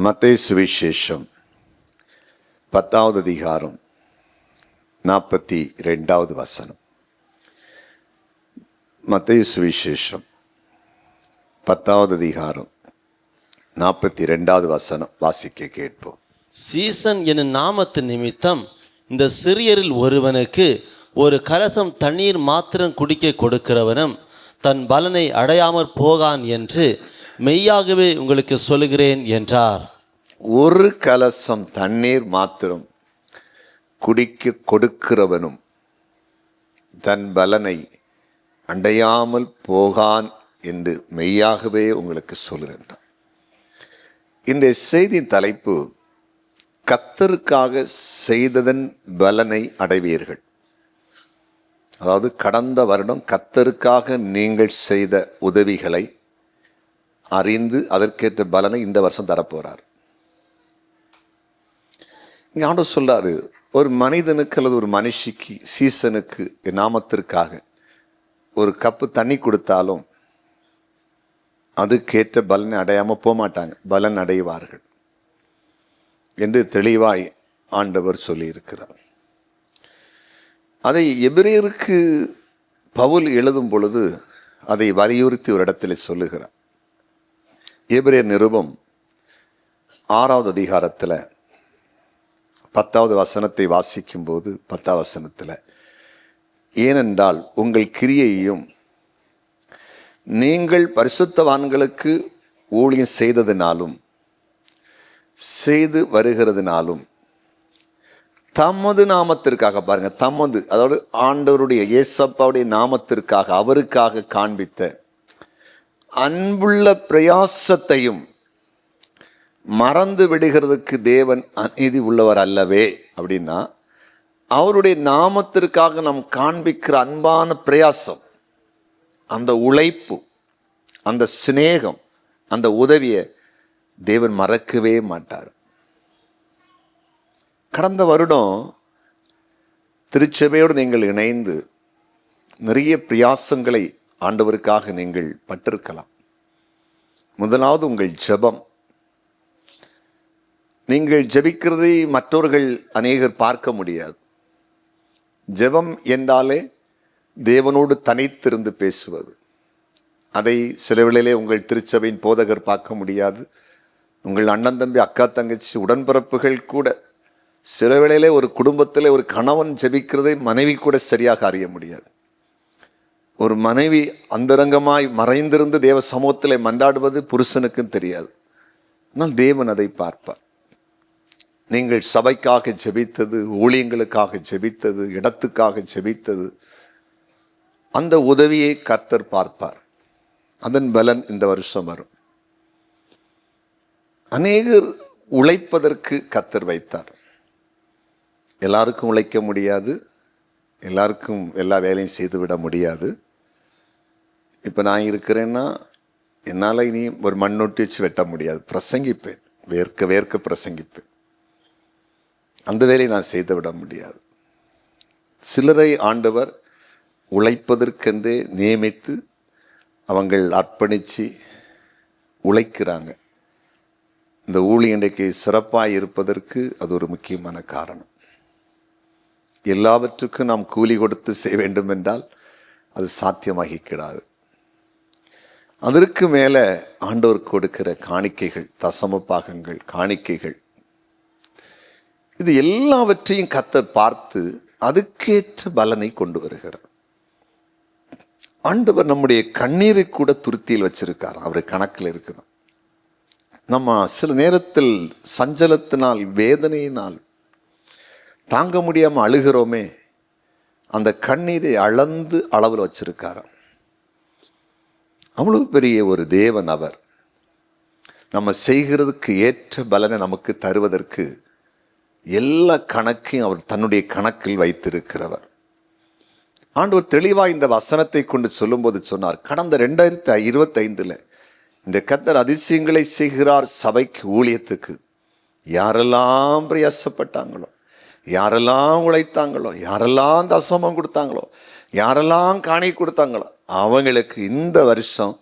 மத்தேயு சுவிசேஷம் 10வது அதிகாரம் 42வது வசனம். மத்தேயு சுவிசேஷம் 10வது அதிகாரம் 42வது வசனம் வாசிக்க கேட்போம். சீசன் எனும் நாமத்து நிமித்தம் இந்த சிறியரில் ஒருவனுக்கு ஒரு கலசம் தண்ணீர் மாத்திரம் குடிக்க கொடுக்கிறவனும் தன் பலனை அடையாமற் போகான் என்று மெய்யாகவே உங்களுக்கு சொல்லுகிறேன் என்றார். ஒரு கலசம் தண்ணீர் மாத்திரம் குடிக்க கொடுக்கிறவனும் தன் பலனை அடையாமல் போகான் என்று மெய்யாகவே உங்களுக்கு சொல்லுகிறேன். இன்றைய செய்தியின் தலைப்பு, கர்த்தருக்காக செய்ததன் பலனை அடைவீர்கள். அதாவது கடந்த வருடம் கர்த்தருக்காக நீங்கள் செய்த உதவிகளை அறிந்து அதற்கேற்ற பலனை இந்த வருஷம் தரப்போறார். இங்கே ஆண்டவர் சொல்றாரு, ஒரு மனிதனுக்கு அல்லது ஒரு மனுஷிக்கு சீசனுக்கு நாமத்திற்காக ஒரு கப்பு தண்ணி கொடுத்தாலும் அதுக்கேற்ற பலனை அடையாமல் போக மாட்டாங்க, பலன் அடைவார்கள் என்று தெளிவாய் ஆண்டவர் சொல்லியிருக்கிறார். அதை எபிரேயருக்கு பவுல் எழுதும் பொழுது அதை வலியுறுத்தி ஒரு இடத்துல சொல்லுகிறார். எபிரேயர் நிருபம் 6வது அதிகாரத்தில் 10வது வசனத்தை வாசிக்கும் போது 10வது வசனத்தில், ஏனென்றால் உங்கள் கிரியையும் நீங்கள் பரிசுத்தவான்களுக்கு ஊழியம் செய்ததினாலும் செய்து வருகிறதுனாலும் தமது நாமத்திற்காக, பாருங்க, தமது, அதாவது ஆண்டவருடைய இயேசப்பாவுடைய நாமத்திற்காக அவருக்காக காண்பித்த அன்புள்ள பிரயாசத்தையும் மறந்து விடுகிறதுக்கு தேவன் அநீதி உள்ளவர் அல்லவே. அப்படின்னா அவருடைய நாமத்திற்காக நாம் காண்பிக்கிற அன்பான பிரயாசம், அந்த உழைப்பு, அந்த சிநேகம், அந்த உதவியை தேவன் மறக்கவே மாட்டார். கடந்த வருடம் திருச்சபையோடு நீங்கள் இணைந்து நிறைய பிரயாசங்களை ஆண்டவருக்காக நீங்கள் பட்டிருக்கலாம். முதலாவது உங்கள் ஜெபம். நீங்கள் ஜெபிக்கிறதை மற்றவர்கள் அநேகர் பார்க்க முடியாது. ஜெபம் என்றாலே தேவனோடு தனித்திருந்து பேசுவது. அதை சில வேளையிலே உங்கள் திருச்சபையின் போதகர் பார்க்க முடியாது. உங்கள் அண்ணன் தம்பி அக்கா தங்கச்சி உடன்பிறப்புகள் கூட சில வேளையிலே ஒரு குடும்பத்தில் ஒரு கணவன் ஜெபிக்கிறதை மனைவி கூட சரியாக அறிய முடியாது. ஒரு மனைவி அந்தரங்கமாய் மறைந்திருந்து தேவ சமூகத்தில் மன்றாடுவது புருஷனுக்கும் தெரியாது. ஆனால் தேவன் அதை பார்ப்பார். நீங்கள் சபைக்காக ஜெபித்தது, ஊழியங்களுக்காக ஜெபித்தது, இடத்துக்காக ஜெபித்தது, அந்த உதவியை கர்த்தர் பார்ப்பார். அதன் பலன் இந்த வருஷம் வரும். அநேகர் உழைப்பதற்கு கர்த்தர் வைத்தார். எல்லாருக்கும் உழைக்க முடியாது, எல்லாருக்கும் எல்லா வேலையும் செய்துவிட முடியாது. இப்போ நான் இருக்கிறேன்னா என்னால் இனி ஒரு மண்ணொட்டி வச்சு வெட்ட முடியாது. பிரசங்கிப்பேன், வேர்க்க வேர்க்க பிரசங்கிப்பேன். அந்த வேலையை நான் செய்து விட முடியாது. சிலரை ஆண்டவர் உழைப்பதற்கென்றே நியமித்து அவங்கள் அர்ப்பணித்து உழைக்கிறாங்க. இந்த ஊழியண்டைக்கு சிறப்பாக இருப்பதற்கு அது ஒரு முக்கியமான காரணம். எல்லாவற்றுக்கும் நாம் கூலி கொடுத்து செய்ய வேண்டும் என்றால் அது சாத்தியமாகி கிடாது. அதற்கு மேலே ஆண்டவருக்கு கொடுக்கிற காணிக்கைகள், தசம பாகங்கள், காணிக்கைகள், இது எல்லாவற்றையும் கர்த்தர் பார்த்து அதுக்கேற்ற பலனை கொண்டு வருகிறார். ஆண்டவர் நம்முடைய கண்ணீரை கூட துருத்தியில் வச்சிருக்கார். அவர் கணக்கில் இருக்குது. நம்ம சில நேரத்தில் சஞ்சலத்தினால், வேதனையினால் தாங்க முடியாமல் அழுகிறோமே, அந்த கண்ணீரை அளந்து அளவில் வச்சிருக்காராம். அவ்வளவு பெரிய ஒரு தேவன் அவர். நம்ம செய்கிறதுக்கு ஏற்ற பலனை நமக்கு தருவதற்கு எல்லா கணக்கையும் அவர் தன்னுடைய கணக்கில் வைத்திருக்கிறவர். ஆண்டவர் தெளிவாக இந்த வசனத்தை கொண்டு சொல்லும்போது சொன்னார், கடந்த 2025 இந்த கர்த்தர் அதிசயங்களை செய்கிறார். சபைக்கு, ஊழியத்துக்கு யாரெல்லாம் பிரயாசப்பட்டாங்களோ, யாரெல்லாம் உழைத்தாங்களோ, யாரெல்லாம் தசமம் கொடுத்தாங்களோ, யாரெல்லாம் காணி கொடுத்தாங்களோ, அவங்களுக்கு இந்த வருஷம்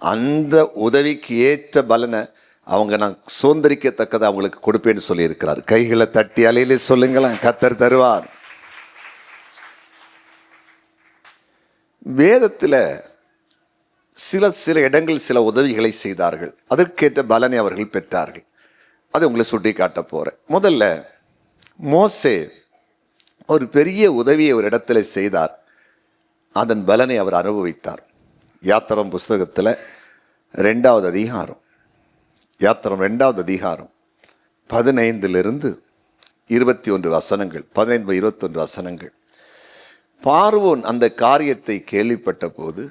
அந்த உதவிக்கு ஏற்ற பலனை அவங்க நான் சுதந்திரிக்கத்தக்கதை அவங்களுக்கு கொடுப்பேன்னு சொல்லியிருக்கிறார். கைகளை தட்டி அலையிலே சொல்லுங்களேன், கர்த்தர் தருவார். வேதத்தில் சில இடங்கள் சில உதவிகளை செய்தார்கள், அதற்கேற்ற பலனை அவர்கள் பெற்றார்கள். அதை உங்களை சுட்டி காட்ட போகிறேன். முதல்ல மோசே ஒரு பெரிய உதவியை ஒரு இடத்துல செய்தார், அதன் பலனை அவர் அனுபவித்தார். யாத்திரம் புஸ்தகத்தில் 2வது அதிகாரம், யாத்திரம் 2வது அதிகாரம் 15 21 வசனங்கள், 15-21 வசனங்கள். பார்வோன் அந்த காரியத்தை கேள்விப்பட்ட போது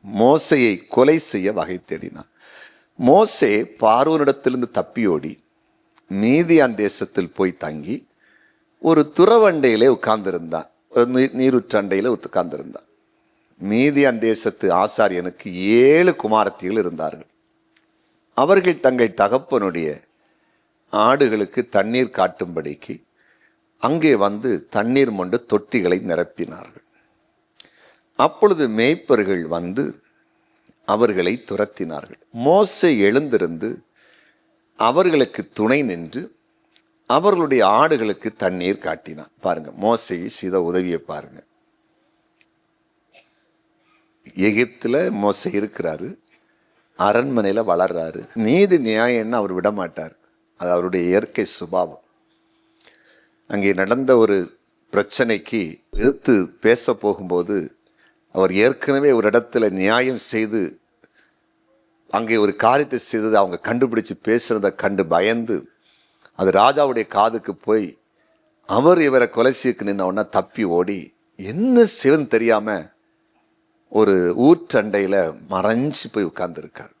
மோசையை கொலை செய்ய வகை தேடினான். மோசே பார்வோனிடத்திலிருந்து தப்பியோடி மீதியான் தேசத்தில் போய் தங்கி ஒரு துறவண்டையிலே உட்கார்ந்திருந்தான், ஒரு நீருற்றண்டையில் உட்கார்ந்திருந்தான். மீதியான் தேசத்து ஆசாரியனுக்கு 7 குமாரத்திகள் இருந்தார்கள். அவர்கள் தங்கள் தகப்பனுடைய ஆடுகளுக்கு தண்ணீர் காட்டும்படிக்கு அங்கே வந்து தண்ணீர் மொண்டு தொட்டிகளை நிரப்பினார்கள். அப்பொழுது மேய்ப்பர்கள் வந்து அவர்களை துரத்தினார்கள். மோசே எழுந்திருந்து அவர்களுக்கு துணை நின்று அவர்களுடைய ஆடுகளுக்கு தண்ணீர் காட்டினான். பாருங்க, மோசே செய்த உதவியை பாருங்க. எகிப்தில் மோசே இருக்கிறாரு, அரண்மனையில் வளர்றாரு. நீதி நியாயம்னு அவர் விட மாட்டார், அது அவருடைய இயற்கை சுபாவம். அங்கே நடந்த ஒரு பிரச்சனைக்கு எதிர்த்து பேச போகும்போது அவர் ஏற்கனவே ஒரு இடத்துல நியாயம் செய்து அங்கே ஒரு காரியத்தை செய்தது அவங்க கண்டுபிடிச்சு பேசுறதை கண்டு பயந்து அது ராஜாவுடைய காதுக்கு போய் அவர் இவரை கொலை செய்ய நின்ன உடனே தப்பி ஓடி என்ன செய்வதுன்னு தெரியாம ஒரு ஊற்றண்டையில் மறைஞ்சு போய் உட்கார்ந்துருக்கார்.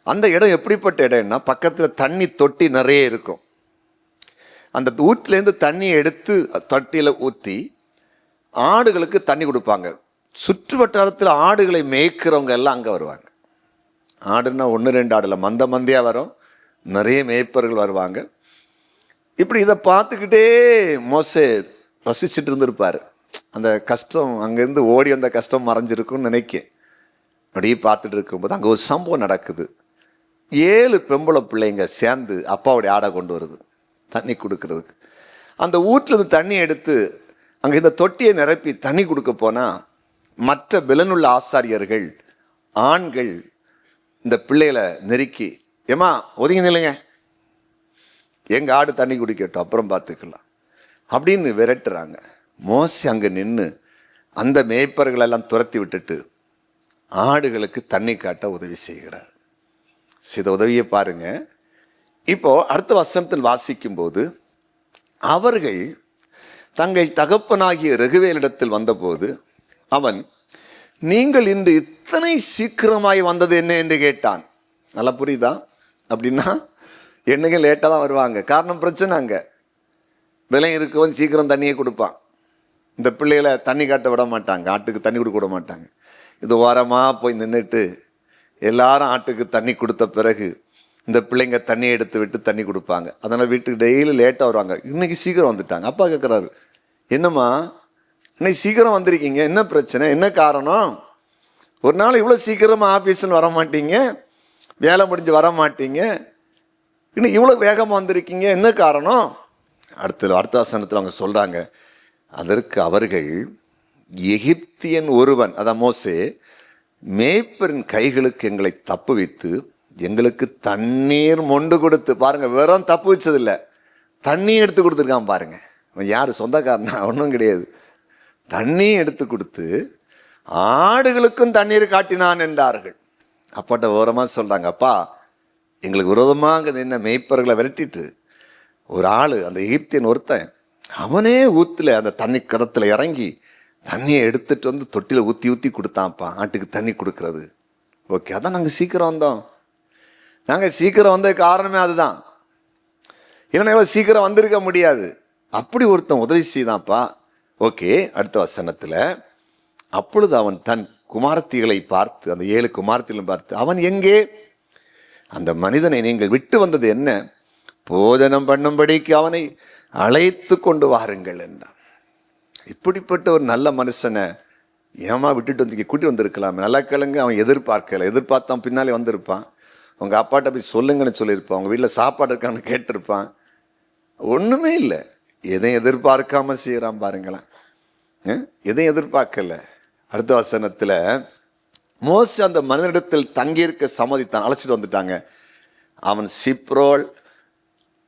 அந்த இடம் எப்படிப்பட்ட இடம்னா, பக்கத்தில் தண்ணி தொட்டி நிறைய இருக்கும். அந்த ஊட்டிலேருந்து தண்ணியை எடுத்து தொட்டியில் ஊற்றி ஆடுகளுக்கு தண்ணி கொடுப்பாங்க. சுற்று வட்டாரத்தில் ஆடுகளை மேய்க்கிறவங்க எல்லாம் அங்கே வருவாங்க. ஆடுன்னா 1-2 ஆடுல மந்தையாக வரும், நிறைய மேய்ப்பர்கள் வருவாங்க. இப்படி இதை பார்த்துக்கிட்டே மோசே ரசிச்சுட்டு இருந்திருப்பார். அந்த கஷ்டம் அங்கேருந்து ஓடி வந்த கஷ்டம் மறைஞ்சிருக்குன்னு நினைக்கேன். அப்படியே பார்த்துட்டு இருக்கும்போது அங்கே ஒரு சம்பவம் நடக்குது. 7 பெம்பளை பிள்ளைங்க சேர்ந்து அப்பாவுடைய ஆடை கொண்டு வருது தண்ணி கொடுக்கறதுக்கு. அந்த வீட்டிலேருந்து தண்ணி எடுத்து அங்கே இந்த தொட்டியை நிரப்பி தண்ணி கொடுக்க போனால் மற்ற பலனுள்ள ஆசாரியர்கள் ஆண்கள் இந்த பிள்ளைகளை நெருக்கி, ஏமா ஒதுங்கி நில்லுங்க, எங்கள் ஆடு தண்ணி குடிக்கட்டும், அப்புறம் பார்த்துக்கலாம் அப்படின்னு விரட்டுறாங்க. மோசே அங்கே நின்று அந்த மேய்ப்பர்களெல்லாம் துரத்தி விட்டுட்டு ஆடுகளுக்கு தண்ணி காட்ட உதவி செய்கிறார். சில உதவியை பாருங்க. இப்போ அடுத்த வசனத்தில் வாசிக்கும் போது அவர்கள் தங்கள் தகப்பனாகிய ரகுவேலிடத்தில் வந்தபோது அவன், நீங்கள் இன்று இத்தனை சீக்கிரமாய் வந்தது என்ன என்று கேட்டான். நல்லா புரியுதா? அப்படின்னா என்னங்க லேட்டாக தான் வருவாங்க, காரணம் பிரச்சனை. அங்கே விலை இருக்கவன் சீக்கிரம் தண்ணியை கொடுப்பான். இந்த பிள்ளைகளை தண்ணி காட்ட விட மாட்டாங்க, ஆட்டுக்கு தண்ணி கொடுக்க விட மாட்டாங்க. இது ஓரமாக போய் நின்றுட்டு எல்லாரும் ஆட்டுக்கு தண்ணி கொடுத்த பிறகு இந்த பிள்ளைங்க தண்ணி எடுத்து விட்டு தண்ணி கொடுப்பாங்க. அதனால் வீட்டுக்கு டெய்லி லேட்டாக வருவாங்க. இன்னைக்கு சீக்கிரம் வந்துட்டாங்க. அப்பா கேட்குறாரு, என்னம்மா இன்னைக்கு சீக்கிரம் வந்திருக்கீங்க, என்ன பிரச்சனை, என்ன காரணம்? ஒரு நாள் இவ்வளோ சீக்கிரமாக ஆஃபீஸ்ன்னு வர மாட்டீங்க, வேலை முடிஞ்சு வர மாட்டீங்க, இன்னைக்கு இவ்வளோ வேகமாக வந்திருக்கீங்க, என்ன காரணம்? அடுத்த வசனத்தில் அவங்க சொல்கிறாங்க, அதற்கு அவர்கள், எகிப்தியன் ஒருவன், அதான் மோசே, மேய்ப்பரின் கைகளுக்கு எங்களை தப்புவித்து எங்களுக்கு தண்ணீர் மொண்டு கொடுத்து, பாருங்க வெறும் தப்பு வச்சதில்லை, தண்ணி எடுத்து கொடுத்துருக்கான். பாருங்க, அவன் யார், சொந்தக்காரனா? ஒன்றும் கிடையாது. தண்ணி எடுத்து கொடுத்து ஆடுகளுக்கும் தண்ணீர் காட்டினான் என்றார்கள். அப்பாட்ட ஓரமாக சொல்கிறாங்க, அப்பா எங்களுக்கு விரோதமாக அங்கே நின்ன மேய்ப்பர்களை விரட்டிட்டு ஒரு ஆள், அந்த எகிப்தியன் ஒருத்தன், அவனே ஊத்துல அந்த தண்ணி கடத்தில் இறங்கி தண்ணியை எடுத்துட்டு வந்து தொட்டியில் ஊற்றி ஊற்றி கொடுத்தான்ப்பா, ஆட்டுக்கு தண்ணி கொடுக்கறது. ஓகே, அதான் நாங்கள் சீக்கிரம் வந்தோம். நாங்கள் சீக்கிரம் வந்த காரணமே அதுதான், இல்லைன்னா எவ்வளோ சீக்கிரம் வந்திருக்க முடியாது. அப்படி ஒருத்தன் உதவி செய்தான்ப்பா. ஓகே, அடுத்த வசனத்தில், அப்பொழுது அவன் தன் குமாரத்திகளை பார்த்து, அந்த 7 குமாரத்திலும் பார்த்து, அவன் எங்கே? அந்த மனிதனை நீங்கள் விட்டு வந்தது என்ன? போஜனம் பண்ணும்படிக்கு அவனை அழைத்து கொண்டு வாருங்கள் என்றான். இப்படிப்பட்ட ஒரு நல்ல மனுஷனை ஏமா விட்டுட்டு வந்து கூட்டி வந்திருக்கலாம். நல்லா கிழங்கு அவன் எதிர்பார்க்கல, எதிர்பார்த்தான் பின்னாலே வந்திருப்பான். உங்கள் அப்பாட்ட போய் சொல்லுங்கன்னு சொல்லியிருப்பான், உங்கள் வீட்டில் சாப்பாடு இருக்கான்னு கேட்டிருப்பான். ஒன்றுமே இல்லை. எதையும் எதிர்பார்க்காம செய்கிறான் பாருங்களேன். எதையும் எதிர்பார்க்கல. அடுத்த வசனத்தில் மோசே அந்த மனிதனிடத்தில் தங்கியிருக்க சம்மதித்தான். அழைச்சிட்டு வந்துட்டாங்க. அவன் சிப்ரோல்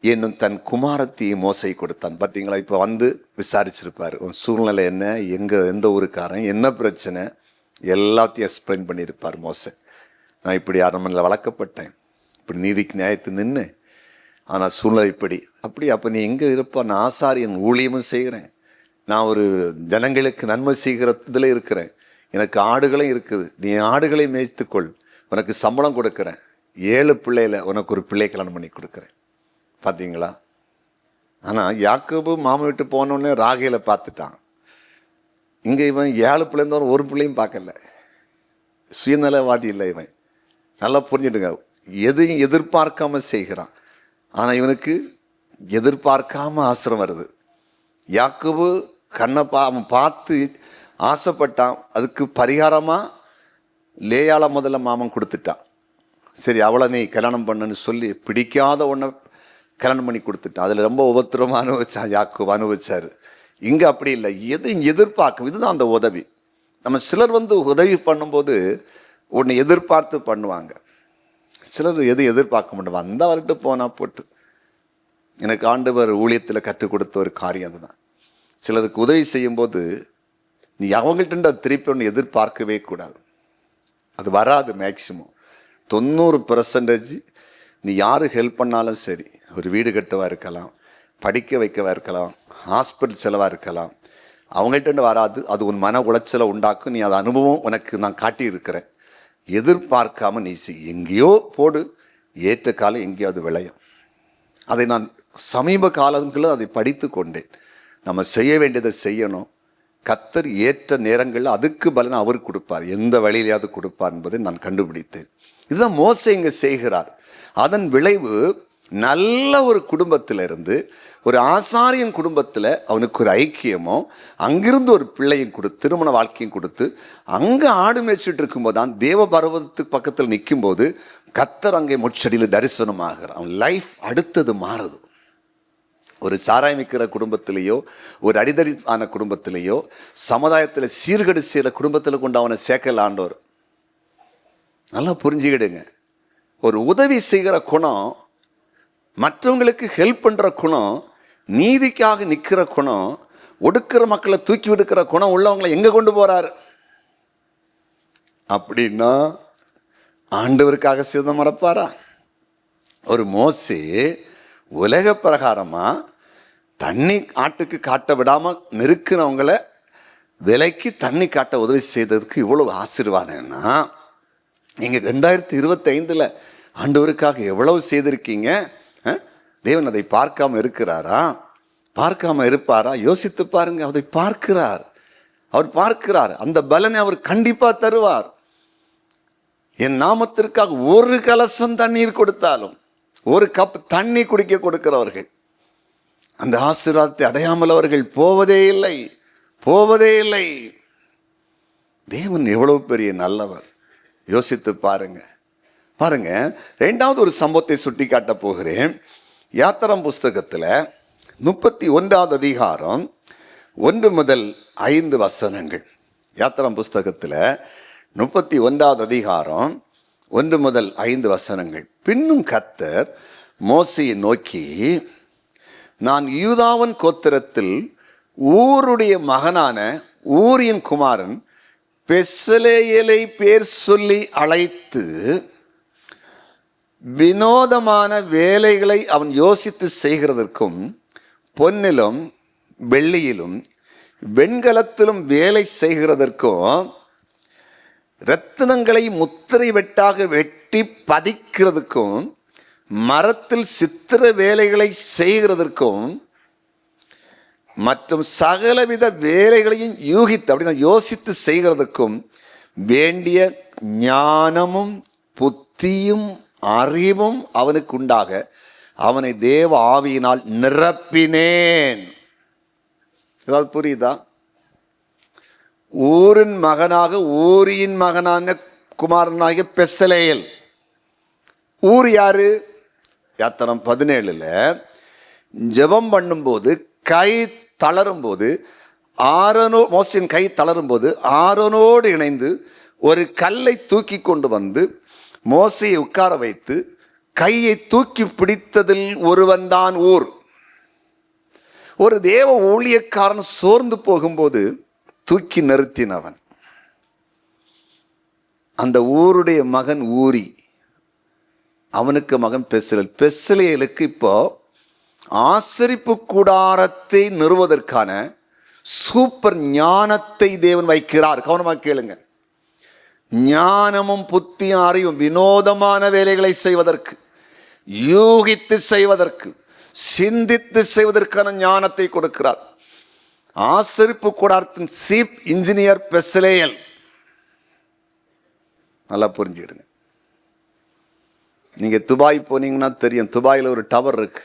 என்னும் தன் குமாரத்தியை மோசை கொடுத்தான். பார்த்தீங்களா, இப்போ வந்து விசாரிச்சிருப்பார், உன் சூழ்நிலை என்ன, எந்த ஊருக்காரன், என்ன பிரச்சனை, எல்லாத்தையும் எக்ஸ்பிளைன் பண்ணியிருப்பார் மோசை. நான் இப்படி அரண்மனையில் வளர்க்கப்பட்டேன், இப்படி நீதிக்கு நியாயத்து நின்று, ஆனால் சூழ்நிலை இப்படி அப்படி. அப்போ நீ எங்கே இருப்ப? நான் ஆசாரியன், ஊழியமும் செய்கிறேன், நான் ஒரு ஜனங்களுக்கு நன்மை செய்கிற இதில் இருக்கிறேன், எனக்கு ஆடுகளும் இருக்குது, நீ ஆடுகளை மேய்த்துக்கொள், உனக்கு சம்பளம் கொடுக்குறேன், 7 பிள்ளையில் உனக்கு ஒரு பிள்ளை கல்யாணம் பண்ணி கொடுக்குறேன். பார்த்தீங்களா? ஆனால் யாக்கோபு மாமன் விட்டு போனோடனே ராகேலை பார்த்துட்டான். இங்கே இவன் 7 பிள்ளைந்தவன் ஒரு பிள்ளையும் பார்க்கல. சுயநலவாதி இல்லை இவன். நல்லா புரிஞ்சுடுங்க, எதையும் எதிர்பார்க்காம செய்கிறான். ஆனால் இவனுக்கு எதிர்பார்க்காம ஆசிரம் வருது. யாக்கோபு கண்ணை அவன் பார்த்து ஆசைப்பட்டான். அதுக்கு பரிகாரமாக லேயால முதல்ல மாமன் கொடுத்துட்டான். சரி, அவளை நீ கல்யாணம் பண்ணுன்னு சொல்லி பிடிக்காத ஒன்றை கல்யாணம் பண்ணி கொடுத்துட்டான். அதில் ரொம்ப உபத்திரமாக அனுபவிச்சான், யாக்கோபு அனுபவிச்சார். இங்கே அப்படி இல்லை, எதையும் எதிர்பார்க்கும். இதுதான் அந்த உதவி. நம்ம சிலர் வந்து உதவி பண்ணும்போது ஒன்று எதிர்பார்த்து பண்ணுவாங்க, சிலர் எதுவும் எதிர்பார்க்க மாட்டோம். அந்த வரட்டு போனால் போட்டு. எனக்கு ஆண்டவர் ஊழியத்தில் கற்றுக் கொடுத்த ஒரு காரியம் அதுதான். சிலருக்கு உதவி செய்யும்போது நீ அவங்கள்ட்ட திருப்பி ஒன்று எதிர்பார்க்கவே கூடாது. அது வராது. மேக்சிமம் 90% நீ யாரு ஹெல்ப் பண்ணாலும் சரி, ஒரு வீடு கட்டவாக இருக்கலாம், படிக்க வைக்கவா இருக்கலாம், ஹாஸ்பிட்டல் செலவாக இருக்கலாம், அவங்கள்ட்ட வராது. அது உன் மன உளைச்சலை உண்டாக்கும். நீ அது அனுபவம் உனக்கு நான் காட்டியிருக்கிறேன். எதிர்பார்க்காம நீ எங்கேயோ போடு, ஏற்ற காலம் எங்கேயோ அது விளையும். அதை நான் சமீப காலங்களில் அதை படித்து கொண்டேன். நம்ம செய்ய வேண்டியதை செய்யணும். கர்த்தர் ஏற்ற நேரங்களில் அதுக்கு பலன் அவர் கொடுப்பார், எந்த வழியிலையாவது கொடுப்பார் என்பதை நான் கண்டுபிடித்தேன். இதுதான் மோசே இங்கே செய்கிறார். அதன் விளைவு நல்ல ஒரு குடும்பத்திலிருந்து ஒரு ஆசாரியன் குடும்பத்தில் அவனுக்கு ஒரு ஐக்கியமோ, அங்கிருந்து ஒரு பிள்ளையும் கொடுத்து திருமண வாழ்க்கையும் கொடுத்து, அங்கே ஆடு மேய்ச்சிட்டு இருக்கும்போது தான் தேவ பர்வதத்துக்கு பக்கத்தில் நிற்கும்போது கர்த்தர் அங்கே முச்சடியில் தரிசனமாகிறார். அவன் லைஃப் அடுத்தது மாறுது. ஒரு சாராயம் விற்கிற குடும்பத்திலேயோ, ஒரு அடிதடி ஆன குடும்பத்திலேயோ, சமுதாயத்தில் சீர்கேடு செய்கிற குடும்பத்தில் கொண்டு அவனை சேர்க்கல ஆண்டவர். நல்லா புரிஞ்சுக்கிடுங்க. ஒரு உதவி செய்கிற குணம், மற்றவங்களுக்கு ஹெல்ப் பண்ணுற குணம், நீதிக்காக நிற்கிற குணம், ஒடுக்கிற மக்களை தூக்கி விடுக்கிற குணம் உள்ளவங்களை எங்கே கொண்டு போகிறார் அப்படின்னா ஆண்டவருக்காக செய்த மறப்பாரா? ஒரு மோசே உலக பிரகாரமாக தண்ணி ஆட்டுக்கு காட்ட விடாமல் நெருக்கினவங்களை விலைக்கு தண்ணி காட்ட உதவி செய்ததுக்கு இவ்வளவு ஆசீர்வாதம்னா, நீங்கள் 2025 ஆண்டவருக்காக எவ்வளவு செய்திருக்கீங்க? தேவன் அதை பார்க்காம இருக்கிறாரா? பார்க்காம இருப்பாரா? யோசித்து பாருங்க. அதை பார்க்கிறார். அவர் பார்க்கிறார். அந்த பலனை அவர் கண்டிப்பா தருவார். என் நாமத்திற்காக ஒரு கலசம் தண்ணீர் கொடுத்தாலும், ஒரு கப் தண்ணி குடிக்க கொடுக்கிறவர்கள் அந்த ஆசீர்வாதத்தை அடையாமல் அவர்கள் போவதே இல்லை, போவதே இல்லை. தேவன் எவ்வளவு பெரிய நல்லவர். யோசித்து பாருங்க. பாருங்க, 2வது ஒரு சம்பவத்தை சுட்டி காட்ட போகிறேன். யாத்திரம் புஸ்தகத்தில் 31வது அதிகாரம் 1 முதல் 5 வசனங்கள். யாத்திரம் புஸ்தகத்தில் 31வது அதிகாரம் 1 முதல் 5 வசனங்கள். பின்னும் கர்த்தர் மோசேயை நோக்கி, நான் யூதாவின் கோத்திரத்தில் ஊருடைய மகனான ஊரியின் குமாரன் பெசலேயலை பேர் சொல்லி அழைத்து வினோதமான வேலைகளை அவன் யோசித்து செய்கிறதற்கும், பொன்னிலும் வெள்ளியிலும் வெண்கலத்திலும் வேலை செய்கிறதற்கும், இரத்தினங்களை முத்திரை வெட்டாக வெட்டி பதிக்கிறதுக்கும், மரத்தில் சித்திர வேலைகளை செய்கிறதற்கும் மற்றும் சகலவித வேலைகளையும் யூகித்து அப்படின்னா யோசித்து செய்கிறதுக்கும் வேண்டிய ஞானமும் புத்தியும் அறிவும் அவனுக்கு உண்டாக அவனை தேவ ஆவியினால் நிரப்பினேன். ஏதாவது புரியுதா? ஊரின் மகனாக ஊரியின் மகனான குமாரனாகிய பெசலேயல் ஊர் யாரு? யாத்திரம் 17ல் ஜெபம் பண்ணும்போது கை தளரும் போது மோசேயின் கை தளரும் போது ஆரோனோடு இணைந்து ஒரு கல்லை தூக்கி கொண்டு வந்து மோசையை உட்கார வைத்து கையை தூக்கி பிடித்ததில் ஒருவன் தான் ஊர். ஒரு தேவ ஊழியக்காரன் சோர்ந்து போகும்போது தூக்கி நிறுத்தினவன். அந்த ஊருடைய மகன் ஊரி, அவனுக்கு மகன் பெசலேல். பெசலேலுக்கு இப்போ ஆசரிப்பு கூடாரத்தை நிறுவதற்கான சூப்பர் ஞானத்தை தேவன் வைக்கிறார். கவனமாக கேளுங்க. ஞானமும் புத்தியும் அறிவும் வினோதமான வேலைகளை செய்வதற்கு, யூகித்து செய்வதற்கு, சிந்தித்து செய்வதற்கான ஞானத்தை கொடுக்கிறார். ஆசரிப்பு கூடாரத்தின் சீப் இன்ஜினியர் பெசலேல். நல்லா புரிஞ்சுக்கிடுங்க. நீங்க துபாய் போனீங்கன்னா தெரியும், துபாயில் ஒரு டவர் இருக்கு.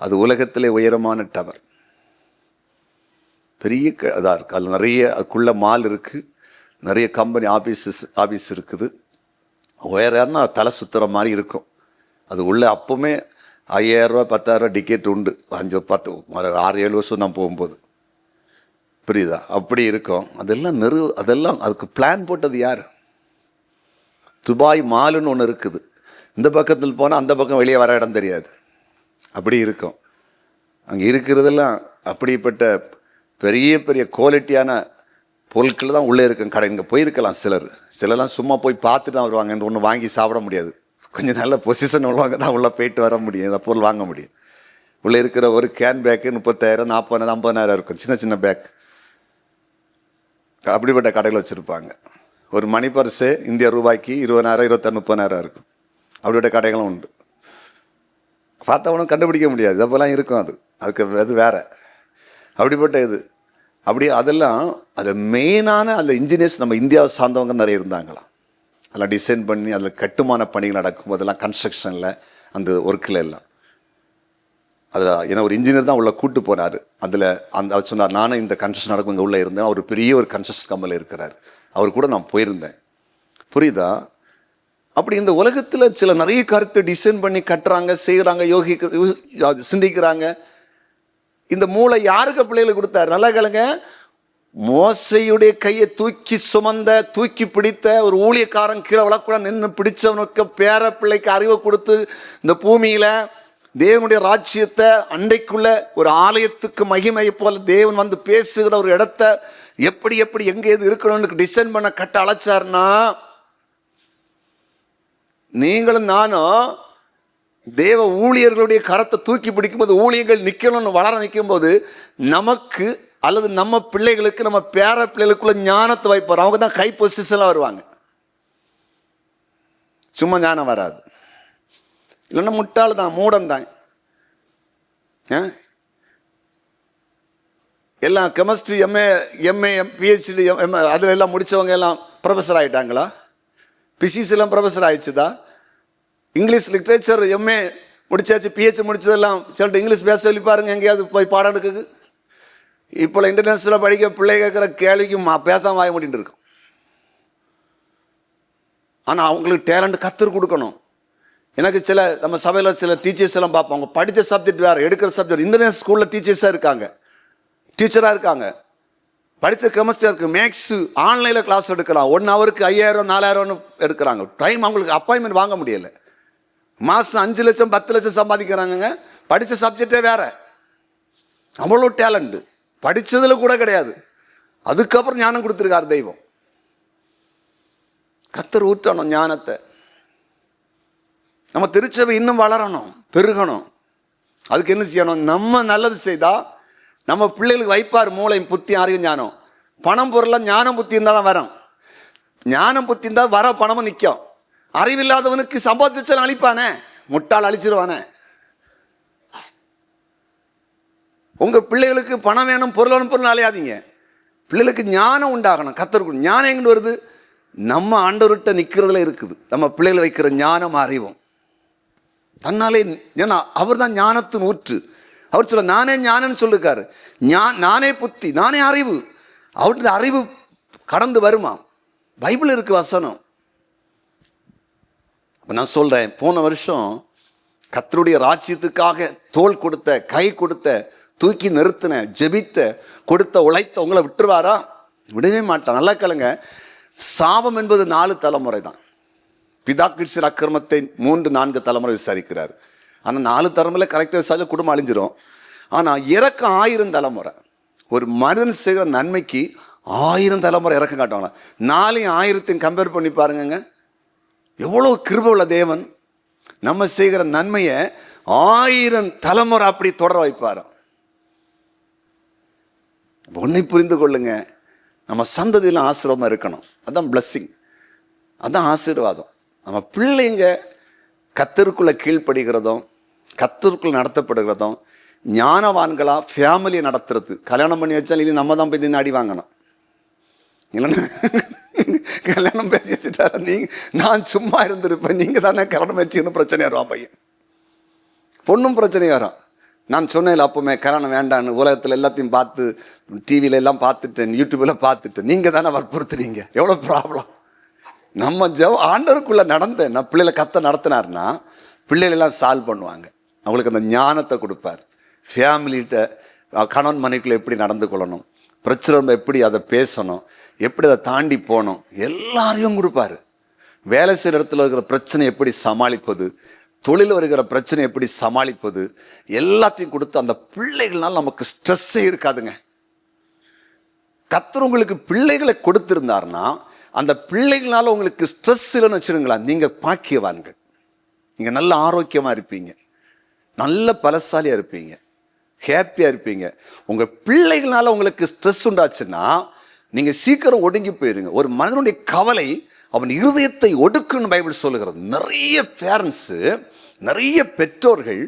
அது உலகத்திலே உயரமான டவர். பெரிய இதாக இருக்குது. அதில் நிறைய அதுக்குள்ள மால் இருக்குது, நிறைய கம்பெனி ஆஃபீஸ் இருக்குது. உயரம்னா தலை சுற்றுற மாதிரி இருக்கும். அது உள்ள அப்போவுமே 5000 ரூபா 10,000 ரூபா டிக்கெட் உண்டு. 5-10 6-7 வருஷம் நான் போகும்போது, புரியுதா? அப்படி இருக்கும். அதெல்லாம் அதுக்கு பிளான் போட்டது யார்? துபாய் மாலுன்னு ஒன்று இருக்குது. இந்த பக்கத்தில் போனால் அந்த பக்கம் வெளியே வர இடம் தெரியாது. அப்படி இருக்கும். அங்கே இருக்கிறதெல்லாம் அப்படிப்பட்ட பெரிய பெரிய குவாலிட்டியான பொருட்கள் தான் உள்ளே இருக்கும். கடை இங்கே போயிருக்கலாம் சிலர்லாம் சும்மா போய் பார்த்துட்டு தான் வருவாங்க. ஒன்று வாங்கி சாப்பிட முடியாது. கொஞ்சம் நல்ல பொசிஷன் உள்ளவங்க தான் உள்ளே போயிட்டு வர முடியும், இந்த பொருள் வாங்க முடியும். உள்ளே இருக்கிற ஒரு கேன் பேக்கு 30,000 40,000 50,000 இருக்கும். சின்ன சின்ன பேக் அப்படிப்பட்ட கடையில் வச்சுருப்பாங்க. ஒரு மணி பர்ஸு இந்திய ரூபாய்க்கு 20,000 26,000 30,000 இருக்கும். அப்படிப்பட்ட கடைகளும் உண்டு. பார்த்தவனும் கண்டுபிடிக்க முடியாது. இதப்பெல்லாம் இருக்கும். அது வேற. அப்படிப்பட்ட அதெல்லாம் அது மெயினான அந்த இன்ஜினியர்ஸ் நம்ம இந்தியாவை சார்ந்தவங்க நிறைய இருந்தாங்களாம். அதெல்லாம் டிசைன் பண்ணி அதில் கட்டுமான பணிகள் நடக்கும் போதெல்லாம், கன்ஸ்ட்ரக்ஷனில் அந்த ஒர்க்கில் எல்லாம் அதில் ஏன்னா ஒரு இன்ஜினியர் தான் உள்ள கூட்டு போனார். அவர் சொன்னார், நானும் இந்த கன்ஸ்ட்ரக்ஷன் நடக்கும் இங்கே உள்ளே இருந்தேன். அவர் பெரிய ஒரு கன்ஸ்ட்ரக்ஷன் கம்பெனியில் இருக்கிறார். அவர் கூட நான் போயிருந்தேன். புரியுதா? அப்படி இந்த உலகத்தில் சில நிறைய கருத்தை டிசைன் பண்ணி கட்டுறாங்க, செய்கிறாங்க, சிந்திக்கிறாங்க. இந்த மூளை யாருக்கு பிள்ளைகளுக்கு கொடுத்தாரு? நல்லா கேளுங்க. மோசையுடைய கையை தூக்கி பிடித்த ஒரு ஊழியக்காரன், கீழே விழக்கூட நின்று பிடிச்சவனுக்கு பேர பிள்ளைக்கு அறிவை கொடுத்து இந்த பூமியில தேவனுடைய ராஜ்யத்தை அன்றைக்குள்ள ஒரு ஆலயத்துக்கு மகிமையை போல தேவன் வந்து பேசுகிற ஒரு இடத்த எப்படி எங்கே எது இருக்கணும்னு டிசைன் பண்ண கட்ட அழைச்சார்னா, நீங்களும் நானும் தேவ ஊழியர்களுடைய கரத்தை தூக்கி பிடிக்கும்போது, ஊழியர்கள் நிற்கணும்னு வளர நிற்கும்போது, நமக்கு அல்லது நம்ம பிள்ளைகளுக்கு, நம்ம பேர பிள்ளைகளுக்குள்ள ஞானத்தை வைப்பார். அவங்க தான் கை பொசிஷன்லாம் வருவாங்க. சும்மா ஞானம் வராது. இல்லைன்னா முட்டாள் தான், மூடன் தான். எல்லாம் கெமிஸ்ட்ரி எம்ஏ பிஹெச்டி அதில் எல்லாம் முடித்தவங்க எல்லாம் ப்ரொஃபஸர் ஆகிட்டாங்களா? பிசிக்ஸ் எல்லாம் ப்ரொஃபஸர் ஆயிடுச்சுதா? இங்கிலீஷ் லிட்ரேச்சர் எம்ஏ முடிச்சாச்சு, பிஹெச்டி முடிச்சதெல்லாம் சொல்லிட்டு இங்கிலீஷ் பேச சொல்லி பாருங்க எங்கேயாவது போய் பாடம் எடுக்குது. இப்போ இன்டர்நேஷனல் படிக்க பிள்ளை கேட்குற கேள்விக்கு பேசாமல் வாய முடிட்டு இருக்கும். ஆனால் அவங்களுக்கு டேலண்ட் கற்றுக் கொடுக்கணும். எனக்கு நம்ம சபையில் சில டீச்சர்ஸ் எல்லாம் பார்ப்போம். அவங்க படித்த சப்ஜெக்ட் வேறு, எடுக்கிற சப்ஜெக்ட். இன்டர்நேஷனல் ஸ்கூலில் டீச்சராக இருக்காங்க, படித்த கெமிஸ்ட்ரியாக இருக்குது, மேக்ஸு ஆன்லைனில் கிளாஸ் எடுக்கலாம். 1 ஹவருக்கு 5000 4000 எடுக்கிறாங்க. டைம் அவங்களுக்கு அப்பாயின்மெண்ட் வாங்க முடியலை. மாதம் 5 லட்சம் 10 லட்சம் சம்பாதிக்கிறாங்க. படித்த சப்ஜெக்டே வேற. அவ்வளோ டேலண்ட்டு படித்ததில் கூட கிடையாது. அதுக்கப்புறம் ஞானம் கொடுத்துருக்காரு தெய்வம். கர்த்தர் ஊற்றணும் ஞானத்தை. நம்ம திருச்சபை இன்னும் வளரணும், பெருகணும். அதுக்கு என்ன செய்யணும்? நம்ம நல்லது செய்தால் நம்ம பிள்ளைகளுக்கு வைப்பார் மூளை, புத்தி, அறிவு, ஞானம். பணம் பொருளாக ஞானம் புத்தி இருந்தால் தான் வரும். ஞானம் புத்தி இருந்தால் வர பணமும் நிற்கும். அறிவில்லாதவனுக்கு சம்பாதிச்சு வச்சாலும் அழிப்பானே, முட்டால் அழிச்சிருவானே. உங்கள் பிள்ளைகளுக்கு பணம் வேணும், பொருள் அலையாதீங்க. பிள்ளைகளுக்கு ஞானம் உண்டாகணும். கர்த்தருக்கு ஞானம் எங்கிட்டு வருது? நம்ம ஆண்டவர்கிட்ட நிற்கிறதுல இருக்குது. நம்ம பிள்ளைகளை வைக்கிற ஞானம் அறிவும் தன்னாலே. ஏன்னா அவர் தான் ஞானத்தின் ஊற்று. அவர் சொல்ல, நானே ஞானன்னு சொல்லிருக்காரு. நானே புத்தி, நானே அறிவு. அவர்கிட்ட அறிவு கடந்து வருமா? பைபிள் இருக்கு வசனம். நான் சொல்கிறேன், போன வருஷம் கர்த்தருடைய ராஜ்யத்துக்காக தோள் கொடுத்த, கை கொடுத்த, தூக்கி நிறுத்தின, ஜெபித்த, கொடுத்த, உழைத்த உங்களை விட்டுருவாரா? விடவே மாட்டான். நல்லா கேளுங்க, சாபம் என்பது 4 தலைமுறை தான். பிதாக்கள் சில அக்கிரமத்தை 3-4 தலைமுறை விசாரிக்கிறார். ஆனால் 4 தலைமுறை கரெக்டாக விசாரிச்சா குடும்பம் அழிஞ்சிரும். ஆனால் இறக்கம் 1000 தலைமுறை. ஒரு மனிதன் செய்கிற நன்மைக்கு 1000 தலைமுறை இறக்கம் காட்டுவாங்களா? 4-1000 கம்பேர் பண்ணி பாருங்க, எவ்வளோ கிருபை உள்ள தேவன். நம்ம செய்கிற நன்மையை 1000 தலைமுறை அப்படி தொடர வைப்பார். ஒன்றை புரிந்து கொள்ளுங்க, நம்ம சந்ததியில் ஆசீர்வாதமாக இருக்கணும். அதுதான் பிளஸ்ஸிங், அதுதான் ஆசீர்வாதம். நம்ம பிள்ளைங்க கர்த்தருக்குள்ள கீழ்ப்படுகிறதும், கர்த்தருக்குள்ள நடத்தப்படுகிறதும், ஞானவான்களா ஃபேமிலியை நடத்துறது. கல்யாணம் பண்ணி வச்சாலும் இல்லை, நம்ம தான் போய் நின்று அடி வாங்கணும். இல்லைன்னா கல்யாணம் பேசி வச்சுட்டாரா நான் சும்மா இருந்திருப்பேன், நீங்கள் தானே கல்யாணம் வச்சுன்னு பிரச்சனை வரும். பையன் பொண்ணும் பிரச்சனை வரும். நான் சொன்னேன் அப்போமே கல்யாணம் வேண்டான்னு. உலகத்தில் எல்லாத்தையும் பார்த்து, டிவியில எல்லாம் பார்த்துட்டேன், யூடியூப்ல பார்த்துட்டேன். நீங்கள் தானே வற்புறுத்துறீங்க. எவ்வளோ ப்ராப்ளம். நம்ம ஆண்டவருக்குள்ளே நடந்த நான் பிள்ளைகளை கத்த நடத்தினார்னா பிள்ளைகளெல்லாம் சால்வ் பண்ணுவாங்க. அவங்களுக்கு அந்த ஞானத்தை கொடுப்பார். ஃபேமிலிகிட்ட கணவன் மனைவிக்குள்ளே எப்படி நடந்து கொள்ளணும், பிரச்சனை எப்படி அதை பேசணும், எப்படி அதை தாண்டி போகணும், எல்லாரையும் கொடுப்பாரு. வேலை செய்கிற இடத்துல இருக்கிற பிரச்சனை எப்படி சமாளிப்பது, தொழில் வருகிற பிரச்சனை எப்படி சமாளிப்பது, எல்லாத்தையும் கொடுத்து அந்த பிள்ளைகள்னால் நமக்கு ஸ்ட்ரெஸ்ஸே இருக்காதுங்க. கர்த்தர் உங்களுக்கு பிள்ளைகளை கொடுத்திருந்தார்னா அந்த பிள்ளைகளால் உங்களுக்கு ஸ்ட்ரெஸ் இல்லைன்னு வச்சுருங்களா, நீங்கள் பாக்கியவான்கள். நீங்கள் நல்ல ஆரோக்கியமாக இருப்பீங்க, நல்ல பலசாலியாக இருப்பீங்க, ஹாப்பியாக இருப்பீங்க. உங்கள் பிள்ளைகளால் உங்களுக்கு ஸ்ட்ரெஸ் உண்டாச்சுன்னா நீங்கள் சீக்கிரம் ஒடுங்கி போயிருங்க. ஒரு மனிதனுடைய கவலை அவன் இருதயத்தை ஒடுக்குன்னு பைபிள் சொல்லுகிறது. நிறைய பேரண்ட்ஸு, நிறைய பெற்றோர்கள்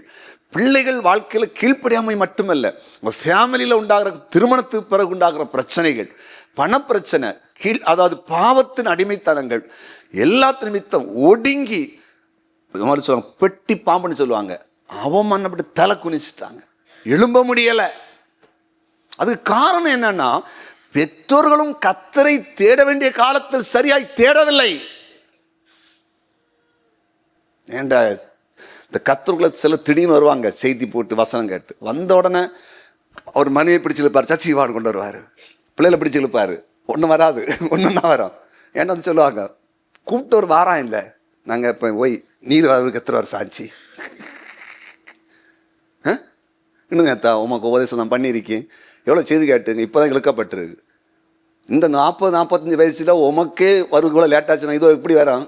பிள்ளைகள் வாழ்க்கையில் கீழ்ப்படியாமை மட்டுமல்ல, உங்கள் ஃபேமிலியில் உண்டாகிற திருமணத்துக்கு பிறகு உண்டாகிற பிரச்சனைகள், பணப்பிரச்சனை, அதாவது பாவத்தின் அடிமைத்தனங்கள், எல்லாத்து நிமித்தம் ஒடுங்கி மாதிரி சொல்லுவாங்க, பெட்டி பாம்புன்னு சொல்லுவாங்க. அவன் அப்படி தலை குனிச்சிட்டாங்க, எழும்ப முடியலை. அதுக்கு காரணம் என்னன்னா, பெற்றோர்களும் கர்த்தரை தேட வேண்டிய காலத்தில் சரியாய் தேடவில்லை. ஏண்டா இந்த கர்த்தருக்குள்ள சில திடீர்னு வருவாங்க, செய்தி போட்டு வசனம் கேட்டு வந்த உடனே அவர் மனைவியை பிடிச்சி இழுப்பார், சர்ச்சைக்கு வாடு கொண்டு வருவார், பிள்ளைகளை பிடிச்சி இழுப்பார். ஒன்றும் வராது, ஒன்றுன்னா வரும். ஏன்னா சொல்லுவாங்க, கூப்பிட்டு ஒரு வாரம் இல்லை, நாங்கள் இப்போ போய் நீர் வரவு கத்துருவார் சாட்சி. இன்னுங்க உமக்கு உபதேசம் நான் பண்ணியிருக்கேன், எவ்வளோ செய்தி கேட்டுங்க, இப்போ தான் இழுக்கப்பட்டிருக்கு. இந்த 40-45 வயசில் உமக்கே வருகுள்ள லேட்டாச்சுன்னா இதோ எப்படி வரும்,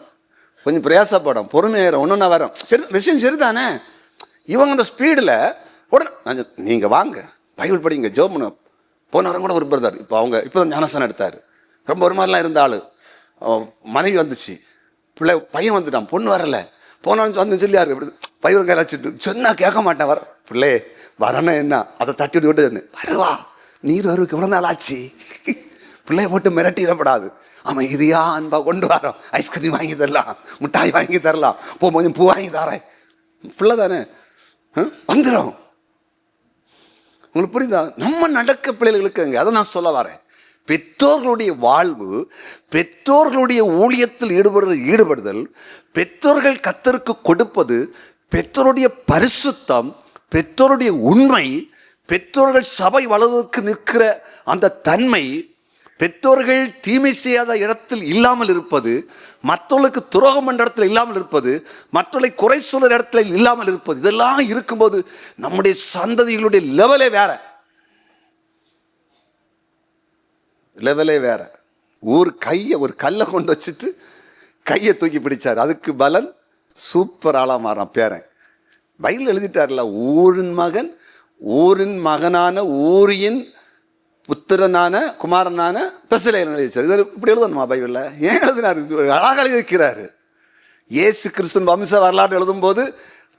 கொஞ்சம் பிரயாசப்படும், பொறுமையாயிரும், ஒன்றுன்னா வரும். சரி, விஷயம் சரிதானே. இவங்க அந்த ஸ்பீடில் உடனே நீங்கள் வாங்க பைபிள் படிங்க, ஜோம் பண்ண. போன வாரம் கூட ஒரு பிரதர், இப்போ தான் ஞானசனம் எடுத்தார். ரொம்ப ஒரு மாதிரிலாம் இருந்த ஆள். மனைவி வந்துச்சு, பையன் வந்துட்டான், பொண்ணு வரலை. போனாலும் வந்து சொல்லியாரு, பையன் கையில் வச்சுட்டு சொன்னால் கேட்க மாட்டேன். வர பிள்ளை வரணும், என்ன அதை தட்டி விட்டு சொன்னேன், வருவா நீர் வருவுக்கு எவ்வளோ நாள் ஆச்சு, பிள்ளைய போட்டு மிரட்டிடப்படாது. ஆமாம், இதையா அன்பா கொண்டு வரோம், ஐஸ்கிரீம் வாங்கி தரலாம், மிட்டாய் வாங்கி தரலாம், கொஞ்சம் பூ வாங்கி தரேன், பிள்ளை தானே வந்துடும். உங்களுக்கு புரியுதா? நம்ம நடக்க பிள்ளைகளுக்கு அதை நான் சொல்ல வரேன். பெற்றோர்களுடைய வாழ்வு, பெற்றோர்களுடைய ஊழியத்தில் ஈடுபடுதல், பெற்றோர்கள் கர்த்தருக்கு கொடுப்பது, பெற்றோருடைய பரிசுத்தம், பெற்றோருடைய உண்மை, பெற்றோர்கள் சபை வளர்வதற்கு நிற்கிற அந்த தன்மை, பெற்றோர்கள் தீமை செய்யாத இடத்தில் இல்லாமல் இருப்பது, மற்றவர்களுக்கு துரோகம் என்ற இடத்துல இல்லாமல் இருப்பது, மற்றவர்களை குறை சொல்லுற இடத்துல இல்லாமல் இருப்பது, இதெல்லாம் இருக்கும்போது நம்முடைய சந்ததிகளுடைய லெவலே வேற. ஒரு கல்லை கொண்டு வச்சுட்டு கையை தூக்கி பிடிச்சார், அதுக்கு பலன் சூப்பர் ஆளா மாறான் பேரன். பைபிள் எழுதிட்டார்ல, ஊரின் மகனான ஊரியின் புத்திரனான குமாரனான பெசலேயன் எழுதிச்சார். இது இப்படி எழுதணுமா பைபிளில்? ஏன் எழுதினார்? அழகாக எழுதி வைக்கிறாரு. இயேசு கிறிஸ்துவின் வம்ச வரலாறு எழுதும்போது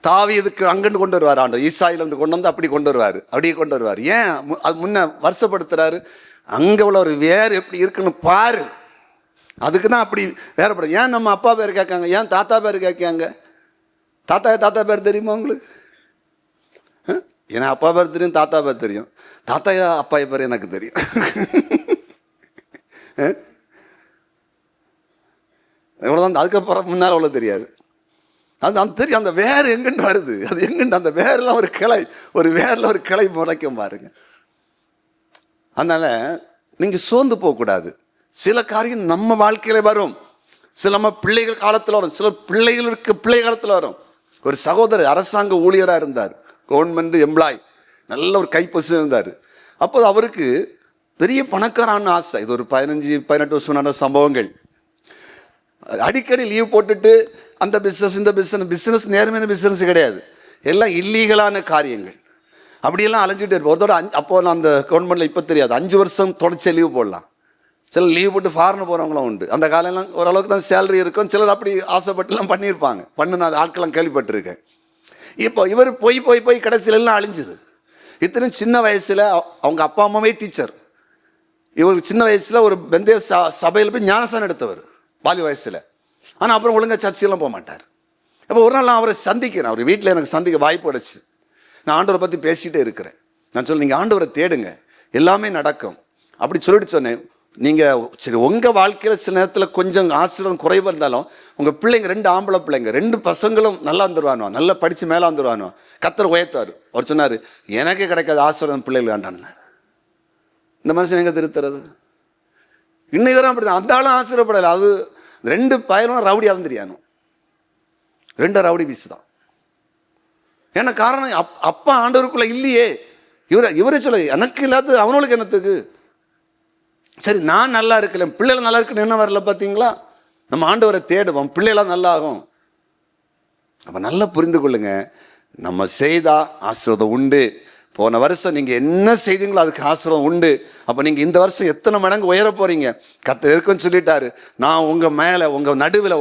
தாவீதுக்கு அங்கன்னு கொண்டு வருவார் ஆண்டவர், ஈசாயிலிருந்து கொண்டு வந்து அப்படி கொண்டு வருவார். ஏன் அது முன்ன வருஷப்படுத்துறாரு? அங்கே உள்ள ஒரு வேறு எப்படி இருக்குன்னு பாரு, அதுக்கு தான் அப்படி வேறுபடும். ஏன் நம்ம அப்பா பேர் கேட்காங்க, ஏன் தாத்தா பேர் கேட்காங்க? தாத்தா பேர் தெரியுமா உங்களுக்கு? ஏன்னா அப்பா பேர் தெரியும், தாத்தா பேர் தெரியும். தாத்தாயா அப்பா பேர் எனக்கு தெரியும். எவ்வளோதான், அதுக்கப்புறம் முன்னால் அவ்வளோ தெரியாது. அது தெரியும். அந்த வேர் எங்கிட்டு வருது, அது எங்கிட்டு அந்த வேர்லாம் ஒரு வேரில் ஒரு கிளை முளைக்கும் பாருங்க. அதனால நீங்க சோர்ந்து போகக்கூடாது. சில காரியம் நம்ம வாழ்க்கையில வரும், சில நம்ம பிள்ளைகள் காலத்தில் வரும், சில பிள்ளைகளுக்கு பிள்ளை காலத்தில் வரும். ஒரு சகோதரர் அரசாங்க ஊழியராக இருந்தார், கவர்மெண்ட் எம்ப்ளாய், நல்ல ஒரு கைப்பொசிஷன் இருந்தார். அப்போது அவருக்கு பெரிய பணக்காரான ஆசை. இது ஒரு 15-18 வருஷம் நடந்த சம்பவங்கள். அடிக்கடி லீவ் போட்டுட்டு அந்த பிஸ்னஸ் இந்த பிஸ்னஸ் நேர்மையான பிஸ்னஸ் கிடையாது, எல்லாம் இல்லீகலான காரியங்கள். அப்படியெல்லாம் அலைஞ்சிட்டு இருப்போம். ஒருத்தோட அப்போ நான் அந்த கவர்மெண்ட்டில் இப்போ தெரியாது, 5 வருஷம் தொடர்ச்சி லீவ் போடலாம். சில லீவ் போட்டு ஃபாரின் போகிறவங்களும் உண்டு. அந்த காலையெல்லாம் ஓரளவுக்கு தான் சேலரி இருக்கும். சிலர் அப்படி ஆசைப்பட்டுலாம் பண்ணியிருப்பாங்க, நான் ஆட்கள்லாம் கேள்விப்பட்டிருக்கேன். இப்போ இவர் போய் கடைசியில எல்லாம் அழிஞ்சுது. இத்தனை சின்ன வயசில் அவங்க அப்பா அம்மாவே டீச்சர். இவருக்கு சின்ன வயசில் ஒரு பெந்தே சபையில் போய் ஞானசானம் எடுத்தவர் பாலி வயசில். ஆனால் அப்புறம் ஒழுங்காக சர்ச்சையெல்லாம் போக மாட்டார். அப்போ ஒரு நாள் நான் அவரை சந்திக்கிறேன். அவர் வீட்டில் எனக்கு சந்திக்க வாய்ப்பு கிடச்சி. நான் ஆண்டவரை பற்றி பேசிகிட்டே இருக்கிறேன். நான் சொல்ல, நீங்கள் ஆண்டவரை தேடுங்க, எல்லாமே நடக்கும் அப்படி சொல்லிட்டு சொன்னேன். நீங்கள் சரி, உங்கள் வாழ்க்கையில் சில நேரத்தில் கொஞ்சம் ஆசீர்வாதம் குறைவாக இருந்தாலும் உங்கள் பிள்ளைங்க 2 ஆம்பளை பிள்ளைங்க, 2 பசங்களும் நல்லா வந்துடுவானோ, நல்லா படித்து மேலே வந்துடுவானோ, கர்த்தர் உயர்த்தார். அவர் சொன்னார், எனக்கு கிடைக்காத ஆசீர்வாதம் பிள்ளைகள் வேண்டான்னார். இந்த மனுஷன் எங்கே திருத்துறது? இன்னைக்கு வரும் அப்படி தான். அந்த ஆளும் ஆசீர்வப்படலை. அது 2 பயலும் ரவுடியாக தான் தெரியானோ, 2 ரவுடி பீஸ் தான். ஏன்னா காரணம் அப்பா ஆண்டவருக்குள்ள இல்லையே. இவரே சொல்ல, எனக்கு இல்லாத அவனுக்கு என்னத்துக்கு? சரி, நான் நல்லா இருக்கல, பிள்ளைகள் நல்லா இருக்குன்னு என்ன வரல பார்த்தீங்களா? நம்ம ஆண்டவரை தேடுவோம், பிள்ளைகளாம் நல்லா ஆகும். அப்போ நல்லா புரிந்து கொள்ளுங்க, நம்ம செய்தா ஆசீர்வாதம் உண்டு. போன வருஷம் நீங்கள் என்ன செய்தீங்களோ அதுக்கு ஆசீர்வாதம் உண்டு. அப்போ நீங்கள் இந்த வருஷம் எத்தனை மடங்கு உயர போகிறீங்க? கர்த்தர் இருக்குன்னு சொல்லிட்டாரு. நான் உங்கள் மேலே, உங்கள் நடுவில்,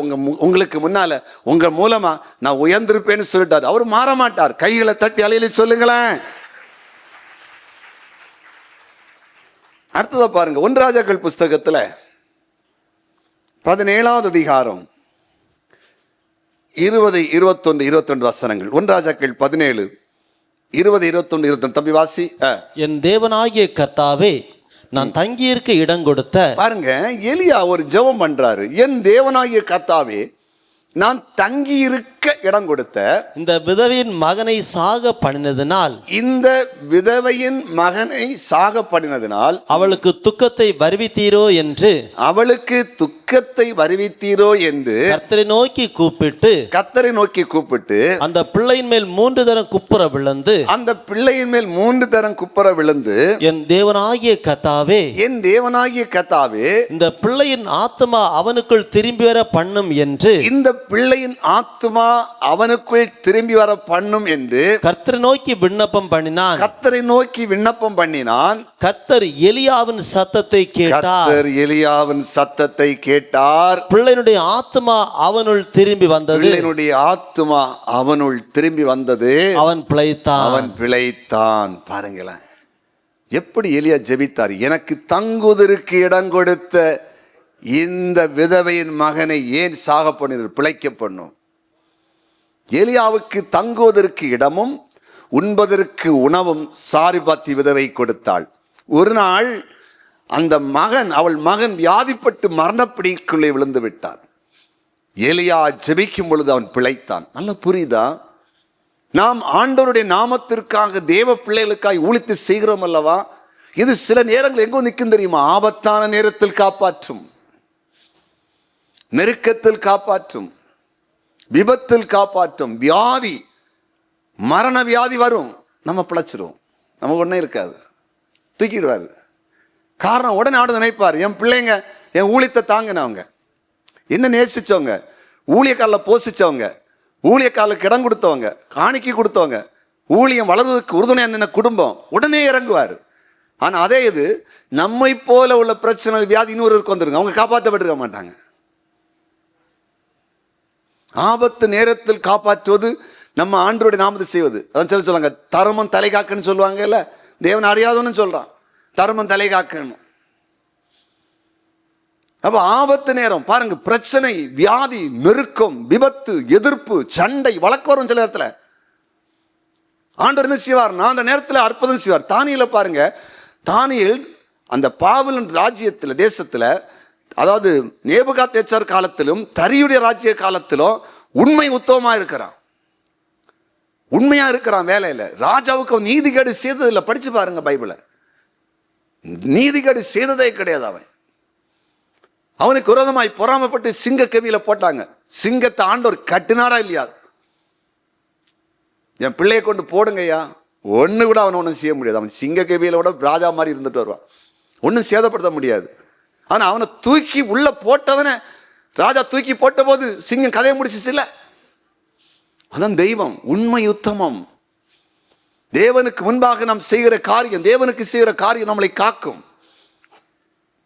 உங்களுக்கு முன்னால், உங்கள் மூலமாக நான் உயர்ந்திருப்பேன்னு சொல்லிட்டாரு. அவர் மாற மாட்டார். கைகளை தட்டி அலையில சொல்லுங்களேன். அடுத்ததை பாருங்க, 1 ராஜாக்கள் புஸ்தகத்தில் 17ஆவது அதிகாரம் 20, 21, 22 வசனங்கள். 1 ராஜாக்கள் 17, 20, 21, 22. தம்பி வாசி. என் தேவனாகிய கர்த்தாவே, நான் தங்கியிருக்க இடம் கொடுத்த. பாருங்க, எலியா ஒரு ஜெபம் பண்றாரு. என் தேவனாகிய கர்த்தாவே, நான் தங்கி இருக்க இடம் கொடுத்த இந்த விதவையின் மகனை சாக பண்ணினதினால், இந்த விதவையின் மகனை சாக பண்ணினதினால் அவளுக்கு துக்கத்தை வருவித்தீரோ என்று, அவளுக்கு துக்கத்தை வருவித்தீரோ என்று கர்த்தரை நோக்கி கூப்பிட்டு அந்த பிள்ளையின் மேல் 3 தரம் குப்புற விழுந்து, அந்த பிள்ளையின் மேல் 3 தரம் குப்புற விழுந்து, என் தேவனாகிய கர்த்தாவே, என் தேவனாகிய கர்த்தாவே, இந்த பிள்ளையின் ஆத்துமா அவனுக்குள் திரும்பி வர பண்ணும் என்று, இந்த பிள்ளையின் ஆத்துமா அவனுக்குள் திரும்பி வர பண்ணும் என்று கர்த்தரை நோக்கி விண்ணப்பம் பண்ணினான். கர்த்தரை நோக்கி விண்ணப்பம் பண்ணினான். கர்த்தர் எலியாவின் சத்தத்தை கேட்டார். கர்த்தர் எலியாவின் சத்தத்தை கேட்டார். பிள்ளையினுடைய ஆத்துமா அவனுள் திரும்பி வந்தது. பிள்ளையினுடைய ஆத்துமா அவனுள் திரும்பி வந்தது. அவன் பிழைத்தான். பாருங்களேன், எப்படி எலியா ஜெபித்தார். எனக்கு தங்குவதற்கு இடம் கொடுத்த இந்த விதவையின் மகனை ஏன் சாக பண்ணினார்? பிழைக்க பண்ணும். எலியாவுக்கு தங்குவதற்கு இடமும் உண்பதற்கு உணவும் சாரிபாத்தி விதவை கொடுத்தாள். ஒரு நாள் அந்த அவள் மகன் வியாதிப்பட்டு மரணப்பிடிக்குள்ளே விழுந்து விட்டார். எலியா ஜெபிக்கும் பொழுது அவன் பிழைத்தான். நல்லா புரியுதா? நாம் ஆண்டவருடைய நாமத்திற்காக தேவ பிள்ளைகளுக்காய் ஊழித்து செய்கிறோம் அல்லவா? இது சில நேரங்கள் எங்கோ நிற்கும் தெரியுமா? ஆபத்தான நேரத்தில் காப்பாற்றும், நெருக்கத்தில் காப்பாற்றும், விபத்தில் காப்பாற்றும். வியாதி, மரண வியாதி வரும், நம்ம பிழைச்சிருவோம், நமக்கு ஒன்றும் இருக்காது, தூக்கிடுவார். காரணம், உடனே ஆண்டு நினைப்பார், என் பிள்ளைங்க என் ஊழியத்தை தாங்கினவங்க, என்ன நேசிச்சவங்க, ஊழியக்காலில் போசிச்சவங்க, ஊழியக்காலுக்கு இடம் கொடுத்தவங்க, காணிக்கை கொடுத்தவங்க, ஊழியம் வளர்வதற்கு உறுதுணையாக நின்ன குடும்பம், உடனே இறங்குவார். ஆனால் அதே இது நம்மை போல உள்ள பிரச்சனை வியாதி இன்னொருக்கு வந்துருங்க, அவங்க காப்பாற்றப்பட்டிருக்க மாட்டாங்க. ஆபத்து நேரத்தில் காப்பாற்றுவது நம்ம ஆண்டவருடைய நாமத்தை செய்வது. அதான் சொல்லுவாங்க, தர்மம் தலை காக்கன்னு சொல்லுவாங்க இல்ல, தேவன் அறியாதவன்னு சொல்றான், தர்மம் தலை காக்கணும். அப்ப ஆபத்து நேரம் பாருங்க, பிரச்சனை, வியாதி, நெருக்கம், விபத்து, எதிர்ப்பு, சண்டை, வழக்கு வரும். சில நேரத்தில் ஆண்டவர் என்ன செய்வார்? நான் அந்த நேரத்தில் அற்புதம் செய்வார். தானியேல பாருங்க, தானியேல் அந்த பாபிலோன் ராஜ்யத்தில், தேசத்தில், அதாவது நேபுகாத்நேச்சார் காலத்திலும் தரியுடைய ராஜ்ய காலத்திலும் உண்மை உத்தமமா இருக்கிறான், உண்மையா இருக்கிறான் வேலையில. ராஜாவுக்கு அவன் நீதிகேடு செய்ததில்லை. படிச்சு பாருங்க பைபிளை. நீதிகேடு செய்ததே கிடையாது. அவனுக்கு விரோதமாய் பொறாமைப்பட்டு சிங்க கவியில போட்டாங்க. சிங்கத்தை ஆண்டவர் கட்டினாரா இல்லையா? என் பிள்ளையை கொண்டு போடுங்கய்யா, ஒண்ணு கூட அவனை ஒன்றும் செய்ய முடியாது. அவன் சிங்க கவியில கூட ராஜா மாதிரி இருந்துட்டு வருவான், ஒன்றும் சேதப்படுத்த முடியாது. ஆனா அவனை தூக்கி உள்ள போட்டவனை ராஜா தூக்கி போட்ட போது சிங்கம் கதையை முடிச்சிச்சு இல்ல. அதான் தெய்வம், உண்மை உத்தமம். தேவனுக்கு முன்பாக நாம் செய்கிற காரியம், தேவனுக்கு செய்கிற காரியம் நம்மளை காக்கும்.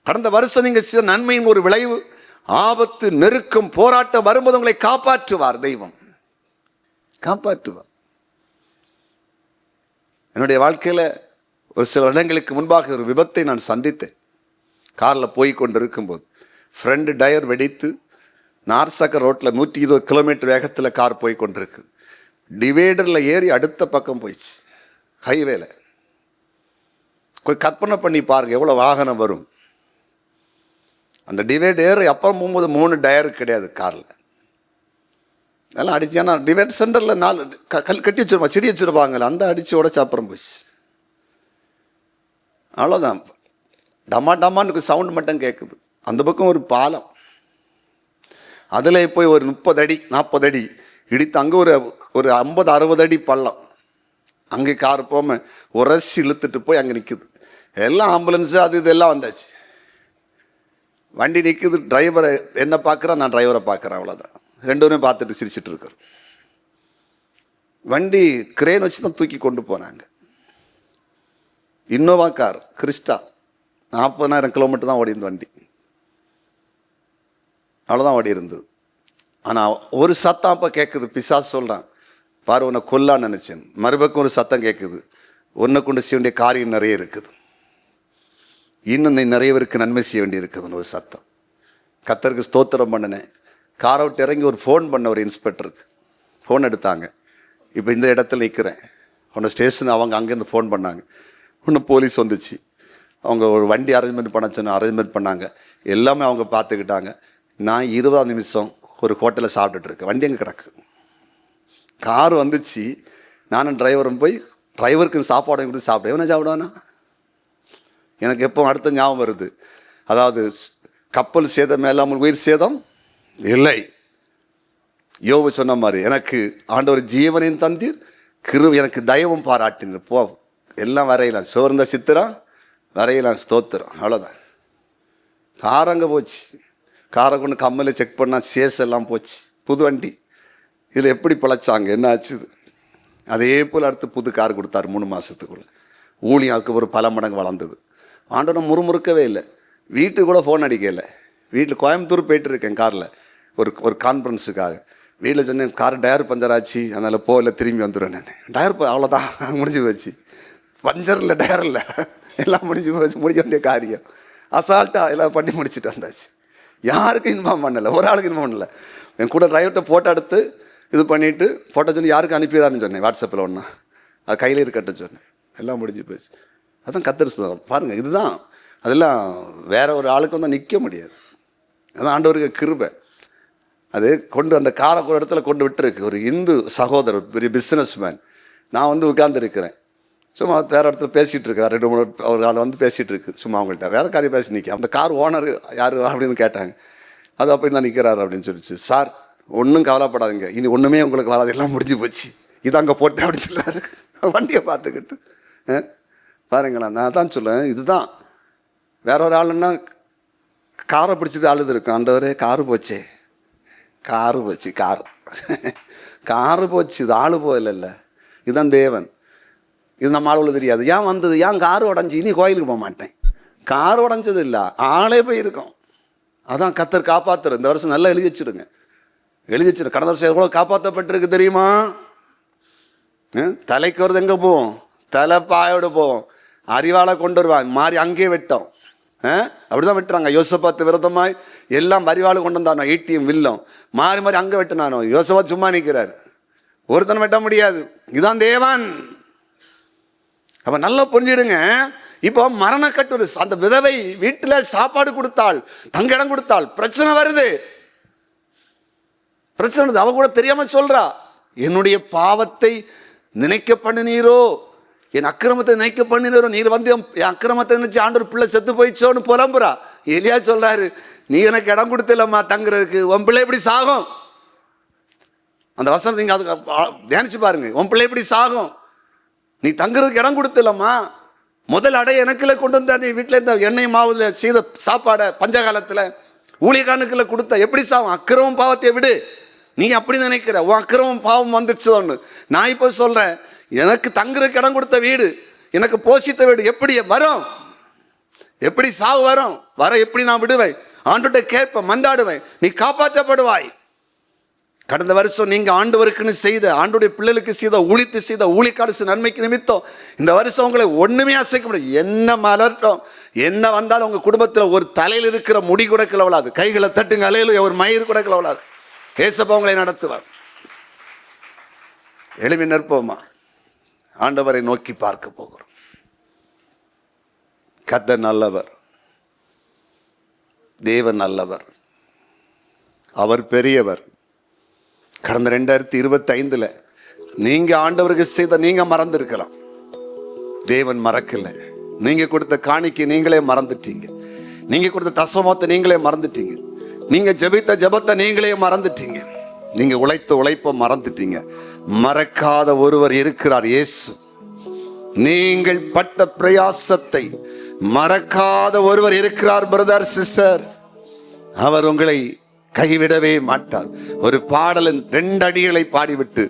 கடந்த வருஷம் நீங்க செய்த நன்மையின் ஒரு விளைவு, ஆபத்து, நெருக்கம், போராட்டம் வரும்போது உங்களை காப்பாற்றுவார். தெய்வம் காப்பாற்றுவார். என்னுடைய வாழ்க்கையில ஒரு சில இடங்களுக்கு முன்பாக ஒரு விபத்தை நான் சந்தித்தேன். காரில் போய் கொண்டு இருக்கும்போது ஃப்ரெண்டு டயர் வெடித்து நார்சக்கர் ரோட்டில் 120 கிலோமீட்டர் வேகத்தில் கார் போய் கொண்டிருக்கு. டிவைடரில் ஏறி அடுத்த பக்கம் போயிடுச்சு, ஹைவேல. கொஞ்சம் கற்பனை பண்ணி பாருங்க எவ்வளோ வாகனம் வரும். அந்த டிவைட் ஏறி அப்புறம் போகும்போது 3 டயர் கிடையாது காரில். அதெல்லாம் அடிச்சு, ஏன்னா டிவைட் சென்டரில் 4 கல் கட்டி வச்சிருப்பாங்க, செடி வச்சிருப்பாங்கல்ல, அந்த அடித்து உடச்சு அப்புறம் போயிடுச்சு. அவ்வளோதான். டமா டமான்னு சவுண்ட் மட்டும் கேட்குது. அந்த பக்கம் ஒரு பாலம், அதில் போய் ஒரு 30 அடி 40 அடி இடித்து அங்கே ஒரு 50-60 அடி பள்ளம். அங்கே கார் போகாமல் உரசி இழுத்துட்டு போய் அங்கே நிற்குது. எல்லாம் ஆம்புலன்ஸு அது இதெல்லாம் வந்தாச்சு. வண்டி நிற்குது, டிரைவரை என்ன பார்க்குறான், நான் டிரைவரை பார்க்குறேன், அவ்வளோதான். 2 பேரும் பார்த்துட்டு சிரிச்சிட்டு இருக்கிறோம். வண்டி கிரேன் வச்சு தான் தூக்கி கொண்டு போனாங்க. இன்னோவா கார் கிறிஸ்டா, 40,000 கிலோமீட்டர் தான் ஓடி இருந்த வண்டி, அவ்வளோதான் ஓடி இருந்தது. ஆனால் ஒரு சத்தம் அப்போ கேட்குது. பிசாசு சொல்கிறான், பாரு உன்னை கொல்லான்னு நினச்சேன். மறுபக்கம் ஒரு சத்தம் கேட்குது, உன்னை கொண்டு செய்ய வேண்டிய காரியம் நிறைய இருக்குது, இன்னும் நீ நிறைய பேருக்கு நன்மை செய்ய வேண்டி இருக்குதுன்னு ஒரு சத்தம். கர்த்தருக்கு ஸ்தோத்திரம் பண்ணினேன். காரை விட்டு இறங்கி ஒரு ஃபோன் பண்ண ஒரு இன்ஸ்பெக்டருக்கு ஃபோன் எடுத்தாங்க. இப்போ இந்த இடத்துல நிற்கிறேன், உன்னை ஸ்டேஷன் அவங்க அங்கேருந்து ஃபோன் பண்ணாங்க. இன்னும் போலீஸ் வந்துச்சு, அவங்க ஒரு வண்டி அரேஞ்ச்மெண்ட் பண்ண சொன்ன அரேஞ்ச்மெண்ட் பண்ணாங்க. எல்லாமே அவங்க பார்த்துக்கிட்டாங்க. நான் 20 நிமிஷம் ஒரு ஹோட்டலில் சாப்பிட்டுட்டு இருக்கேன். வண்டி அங்கே கிடக்கு. கார் வந்துச்சு, நானும் டிரைவரும் போய் டிரைவருக்கு சாப்பாடு கொடுத்து சாப்பிட்டேன். எவனை சாப்பிடுவானா? எனக்கு எப்போ அடுத்த ஞாபகம் வருது, அதாவது கப்பல் சேதம் இல்லாமல் உயிர் சேதம் இல்லை. யோபு சொன்ன மாதிரி, எனக்கு ஆண்டவர் ஜீவனையும் தந்தீர், எனக்கு தயவும் பாராட்டினீர். போ, எல்லாம் வரையலாம், சோர்ந்த சித்திரம் வரையலாம், ஸ்தோத்திரம். அவ்வளோதான். கார் அங்கே போச்சு. காரை கொண்டு கம்மலை செக் பண்ணால் சேஸ் எல்லாம் போச்சு. புது வண்டி. இதில் எப்படி பிழைச்சாங்க, என்ன ஆச்சு? அதே போல் அடுத்து புது கார் கொடுத்தாரு 3 மாதத்துக்குள்ளே. ஊழியம் அதுக்கு ஒரு பல மடங்கு வளர்ந்தது. ஆண்டவன் முறுமுறுக்கவே இல்லை. வீட்டுக்கு கூட ஃபோன் அடிக்கலை. வீட்டில் கோயம்புத்தூர் போயிட்டு இருக்கேன் காரில் ஒரு கான்ஃபரன்ஸுக்காக. வீட்டில் சொன்னேன், கார் டயர் பஞ்சர் ஆச்சு, அதனால் போகல, திரும்பி வந்துடுவேன். நான் டயர் அவ்வளோதான், முடிஞ்சு போச்சு. பஞ்சர் இல்லை, டயர் இல்லை, எல்லாம் முடிஞ்சு போச்சு. முடிக்க வேண்டிய காரியம் அசால்ட்டாக எல்லாம் பண்ணி முடிச்சுட்டு வந்தாச்சு. யாருக்கும் இன்ஃபார்ம் பண்ணலை, ஒரு ஆளுக்கு இன்ஃபார்ம் பண்ணலை. என் கூட டிரைவர்கிட்ட ஃபோட்டோ எடுத்து இது பண்ணிவிட்டு ஃபோட்டோ சொல்லி யாருக்கு அனுப்பிடான்னு சொன்னேன். வாட்ஸ்அப்பில் ஒன்றா அது கையில் இருக்கட்ட சொன்னேன். எல்லாம் முடிஞ்சு போச்சு. அதான் கர்த்தர் சுதந்திரம். பாருங்கள், இதுதான். அதெல்லாம் வேற ஒரு ஆளுக்கு வந்து நிற்க முடியாது. அதான் ஆண்டவருக்கு கிருபை. அது கொண்டு அந்த காரை ஒரு இடத்துல கொண்டு விட்டுருக்கு. ஒரு இந்து சகோதரர், பெரிய பிஸ்னஸ் மேன். நான் வந்து உட்கார்ந்துருக்கிறேன், சும்மா வேறு இடத்துல பேசிகிட்டு இருக்கேன். 2-3 ஒரு ஆள் வந்து பேசிகிட்டு இருக்கு, சும்மா அவங்கள்ட்ட வேறு காரியம் பேசி நிற்க. அந்த கார் ஓனர் யார் அப்படின்னு கேட்டாங்க. அது அப்படி தான் நிற்கிறாரு அப்படின்னு சொல்லிச்சு. சார், ஒன்றும் கவலைப்படாதுங்க, இனி ஒன்றுமே உங்களுக்கு வராது, எல்லாம் முடிஞ்சு போச்சு, இது அங்கே போட்டேன் அப்படின்னு சொல்லாரு. வண்டியை பார்த்துக்கிட்டு பாருங்களேன். நான் தான் சொல்லுவேன், இதுதான். வேற ஒரு ஆளுன்னா காரை பிடிச்சிட்டு அழுது இருக்கும். ஆண்டவரே, காரு போச்சே, காரு போச்சு, காரு போச்சு, இது ஆளு போகல. இதுதான் தேவன். இது நம்ம ஆளுள்ள தெரியாது. ஏன் வந்தது, ஏன் காரு உடஞ்சி, இனி கோயிலுக்கு போக மாட்டேன். கார் உடஞ்சது இல்லை, ஆளே போயிருக்கோம். அதான் கர்த்தர் காப்பாத்துற. இந்த வருஷம் நல்லா எழுதி வச்சுடுங்க, எழுதி வச்சுடு. கடந்த வருஷம் எவ்வளோ காப்பாற்றப்பட்டிருக்கு தெரியுமா? தலைக்கு வருது எங்கே போவோம், தலை பாயோடு போவோம். அறிவாளை கொண்டு வருவாங்க, மாறி அங்கேயே வெட்டோம். அப்படிதான் வெட்டுறாங்க. யோசபாத்து விரதமாய் எல்லாம் அறிவாளை கொண்டு வந்தானோ, ஏடிஎம் வில்லம் மாறி மாறி அங்கே வெட்டினானோ. யோசபாத் சும்மா நிற்கிறார், ஒருத்தனை வெட்ட முடியாது. இதுதான் தேவன். அப்ப நல்லா புரிஞ்சிடுங்க. இப்போ மரணக்கட்டு, அந்த விதவை வீட்டில் சாப்பாடு கொடுத்தாள், தங்க இடம் கொடுத்தாள், பிரச்சனை வருது. பிரச்சனை. அவ கூட தெரியாம சொல்றா, என்னுடைய பாவத்தை நினைக்க பண்ணினீரோ, என் அக்கிரமத்தை நினைக்க பண்ணினீரோ, நீர் வந்து என் அக்கிரமத்தை நினைச்சு ஆண்டவர் பிள்ளை செத்து போயிடுச்சோன்னு புலம்புறா. எலியா சொல்றாரு, நீ எனக்கு இடம் கொடுத்தில்லம்மா தங்குறதுக்கு, உன் பிள்ளை எப்படி சாகும்? அந்த வசனத்தை நீங்க அதுக்கு தியானிச்சு பாருங்க. உன் பிள்ளை எப்படி சாகும்? நீ தங்குறதுக்கு இடம் கொடுத்தில்லம்மா. முதல் அடைய எனக்குள்ள கொண்டு வந்தா, நீ வீட்டில் இருந்த எண்ணெய் மாவுல செய்த சாப்பாடை பஞ்சகாலத்தில் ஊழியக்காரனுக்குள்ள கொடுத்த, எப்படி சாகும்? அக்கிரமம் பாவத்தை விடு. நீ அப்படி நினைக்கிற, உன் அக்கிரமம் பாவம் வந்துடுச்சு ஒன்று. நான் இப்போ சொல்றேன், எனக்கு தங்குறதுக்கு இடம் கொடுத்த வீடு, எனக்கு போஷித்த வீடு எப்படி வரும்? எப்படி சாவு வரும்? வர எப்படி நான் விடுவேன்? ஆண்டுகிட்ட கேட்பேன், மன்றாடுவேன், நீ காப்பாற்றப்படுவாய். கடந்த வருஷம் நீங்க ஆண்டவருக்குன்னு செய்த, ஆண்டுடைய பிள்ளைகளுக்கு செய்த, ஊழித்து செய்த ஊழியக்காரசு நன்மைக்கு நிமித்தம் இந்த வருஷம் உங்களை ஒண்ணுமே அசைக்க முடியாது. என்ன மலர்ட்டும், என்ன வந்தாலும் உங்க குடும்பத்தில் ஒரு தலையில் இருக்கிற முடி கூட கிளவலாது. கைகளை தட்டுங்க, அலையில ஒரு மயிர் கூட கிளவலாது. ஏசப்பா உங்களை நடத்துவார். எழுப்பி நிற்போமா, ஆண்டவரை நோக்கி பார்க்க போகிறோம். கர்த்தர் நல்லவர், தேவன் நல்லவர், அவர் பெரியவர். கடந்த 2025 நீங்க ஆண்டவருக்கு செய்த நீங்க மறந்துருக்கலாம், தேவன் மறக்கல. நீங்க கொடுத்த காணிக்கை நீங்களே மறந்துட்டீங்க, நீங்க கொடுத்த தசமத்தை நீங்களே மறந்துட்டீங்க, நீங்க ஜெபித்த ஜெபத்தை நீங்களே மறந்துட்டீங்க, நீங்க உழைத்த உழைப்பை மறந்துட்டீங்க. மறக்காத ஒருவர் இருக்கிறார், இயேசு. நீங்கள் பட்ட பிரயாசத்தை மறக்காத ஒருவர் இருக்கிறார் பிரதர், சிஸ்டர். அவர் உங்களை கைவிடவே மாட்டார். ஒரு பாடலின் 2 அடிகளை பாடிவிட்டு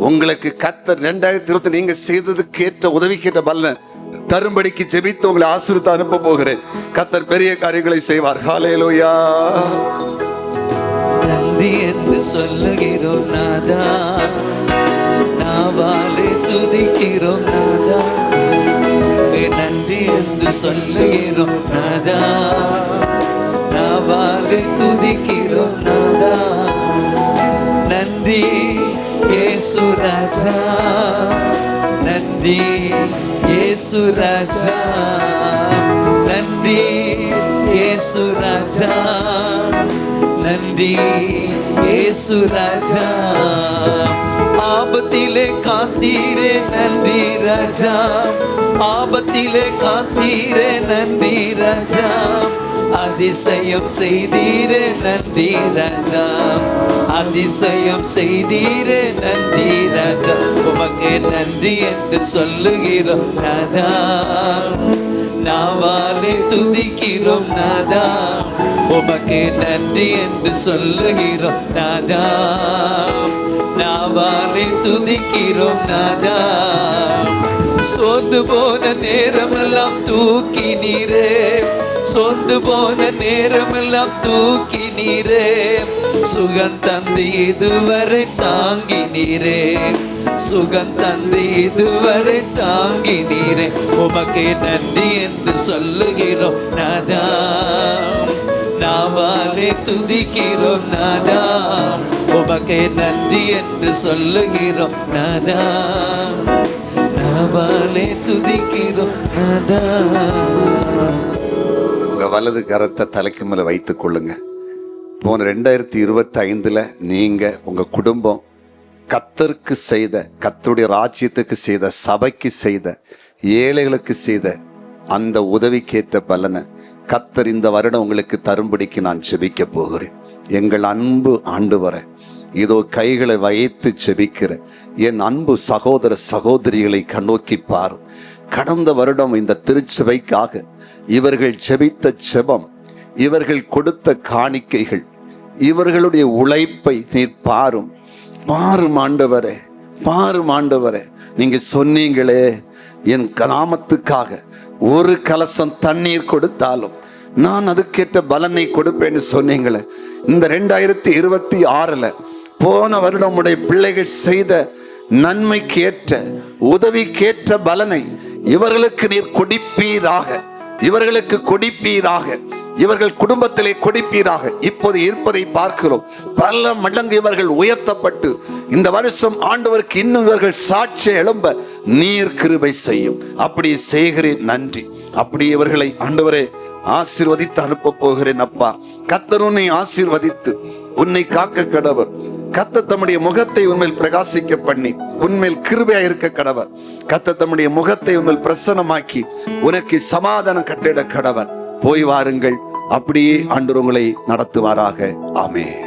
உங்களுக்கு கர்த்தர் 2020 நீங்க செய்ததுக்கு ஏற்ற உதவிக்கேற்ற பலனை தரும்படிக்கு ஜெபித்து உங்களை ஆசீர்வதித்து அனுப்ப போகிறேன். கர்த்தர் பெரிய காரியங்களை செய்வார். ஹல்லேலூயா. நன்றி என்று சொல்லுகிறோம் நாதா, நாவாலே துதிக்கிறோம் நாதா. நன்றி என்று சொல்லுகிறோம் நாதா, நாவாலே துதிக்கிறோம் நாதா. நன்றி இயேசு ராஜா, நன்றி இயேசு ராஜா, நன்றி இயேசு ராஜா, நன்றி இயேசு ராஜா. ஆபத்திலே காத்தீரே நன்றி ராஜா, ஆபத்திலே காத்தீரே நன்றி ராஜா. அதிசயம் செய்தீரே நன்றி ராஜா, அதிசயம் செய்தீரே நன்றி ராஜா. உமக்கு நன்றி என்று சொல்லுகிறோம் நாதா, நாவாலே துதிக்கிறோம் நாதா. உமக்கு நன்றி என்று சொல்லுகிறோம் நாதா, நாவாலே துதிக்கிறோம் நாதா. சோர்ந்து போன நேரமெல்லாம் தூக்கி நீரே, சோர்ந்து போன நேரமெல்லாம் தூக்கி நீரே. சுகம் தந்து இதுவரை தாங்கி நீரே, சுகம் தந்து இதுவரை தாங்கி நீரே. உமக்கு நன்றி என்று சொல்லுகிறோம் நாதா, நாவாலே துதிக்கிறோம் நாதா. உமக்கு நன்றி என்று சொல்லுகிறோம் நாதா, நாவாலே துதிக்கிறோம் நாதா. உங்க வலது கரத்தை தலைக்கு மேல வைத்துக் கொள்ளுங்க. போன 2025 நீங்க உங்க குடும்பம் கர்த்தருக்கு செய்த, கர்த்தருடைய ராஜ்யத்துக்கு செய்த, சபைக்கு செய்த, ஏழைகளுக்கு செய்த அந்த உதவிக்கேற்ற பலனை கர்த்தர் இந்த வருடம் உங்களுக்கு தரும்படிக்கு நான் ஜெபிக்க போகிறேன். எங்கள் அன்பு ஆண்டவரே, இதோ கைகளை வைத்து ஜெபிக்கிற என் அன்பு சகோதர சகோதரிகளை கண்ணோக்கி பார். கடந்த வருடம் இந்த திருச்சபைக்காக இவர்கள் ஜெபித்த ஜெபம், இவர்கள் கொடுத்த காணிக்கைகள், இவர்களுடைய உழைப்பை நீர் பாரும். பாரும் ஆண்டவரே, பாரும் ஆண்டவரே. நீங்க சொன்னீங்களே, என் நாமத்துக்காக ஒரு கலசம் தண்ணீர் கொடுத்தாலும் நான் அதுக்கேற்ற பலனை கொடுப்பேன்னு சொன்னீங்களே. இந்த 2026 போன வருடம் உடைய பிள்ளைகள் செய்த நன்மைக்கு ஏற்ற, உதவிக்கேற்ற பலனை இவர்களுக்கு நீர் கொடுப்பீராக, இவர்களுக்கு கொடுப்பீராக, இவர்கள் குடும்பத்திலே கொடுப்பீராக. இப்போது இருப்பதை பார்க்கிறோம், பல மடங்கு இவர்கள் உயர்த்தப்பட்டு இந்த வருஷம் ஆண்டவருக்கு இன்னும் இவர்கள் சாட்சி எழும்ப நீர் கிருபை செய்யும். அப்படி செய்கிறேன், நன்றி. அப்படி இவர்களை ஆண்டவரே ஆசீர்வதித்து அனுப்ப போகிறேன். அப்பா, கர்த்தர் உன்னை ஆசீர்வதித்து உன்னை காக்க கடவர். கர்த்தர் தம்முடைய முகத்தை உன்மேல் பிரகாசிக்க பண்ணி உன்மேல் கிருபையா இருக்க கடவர். கர்த்தர் தம்முடைய முகத்தை உன்மேல் பிரசன்னமாக்கி உனக்கு சமாதானம் கட்டிட கடவர். போய் வாருங்கள், அப்படியே ஆண்டவர் உங்களை நடத்துவாராக. ஆமென்.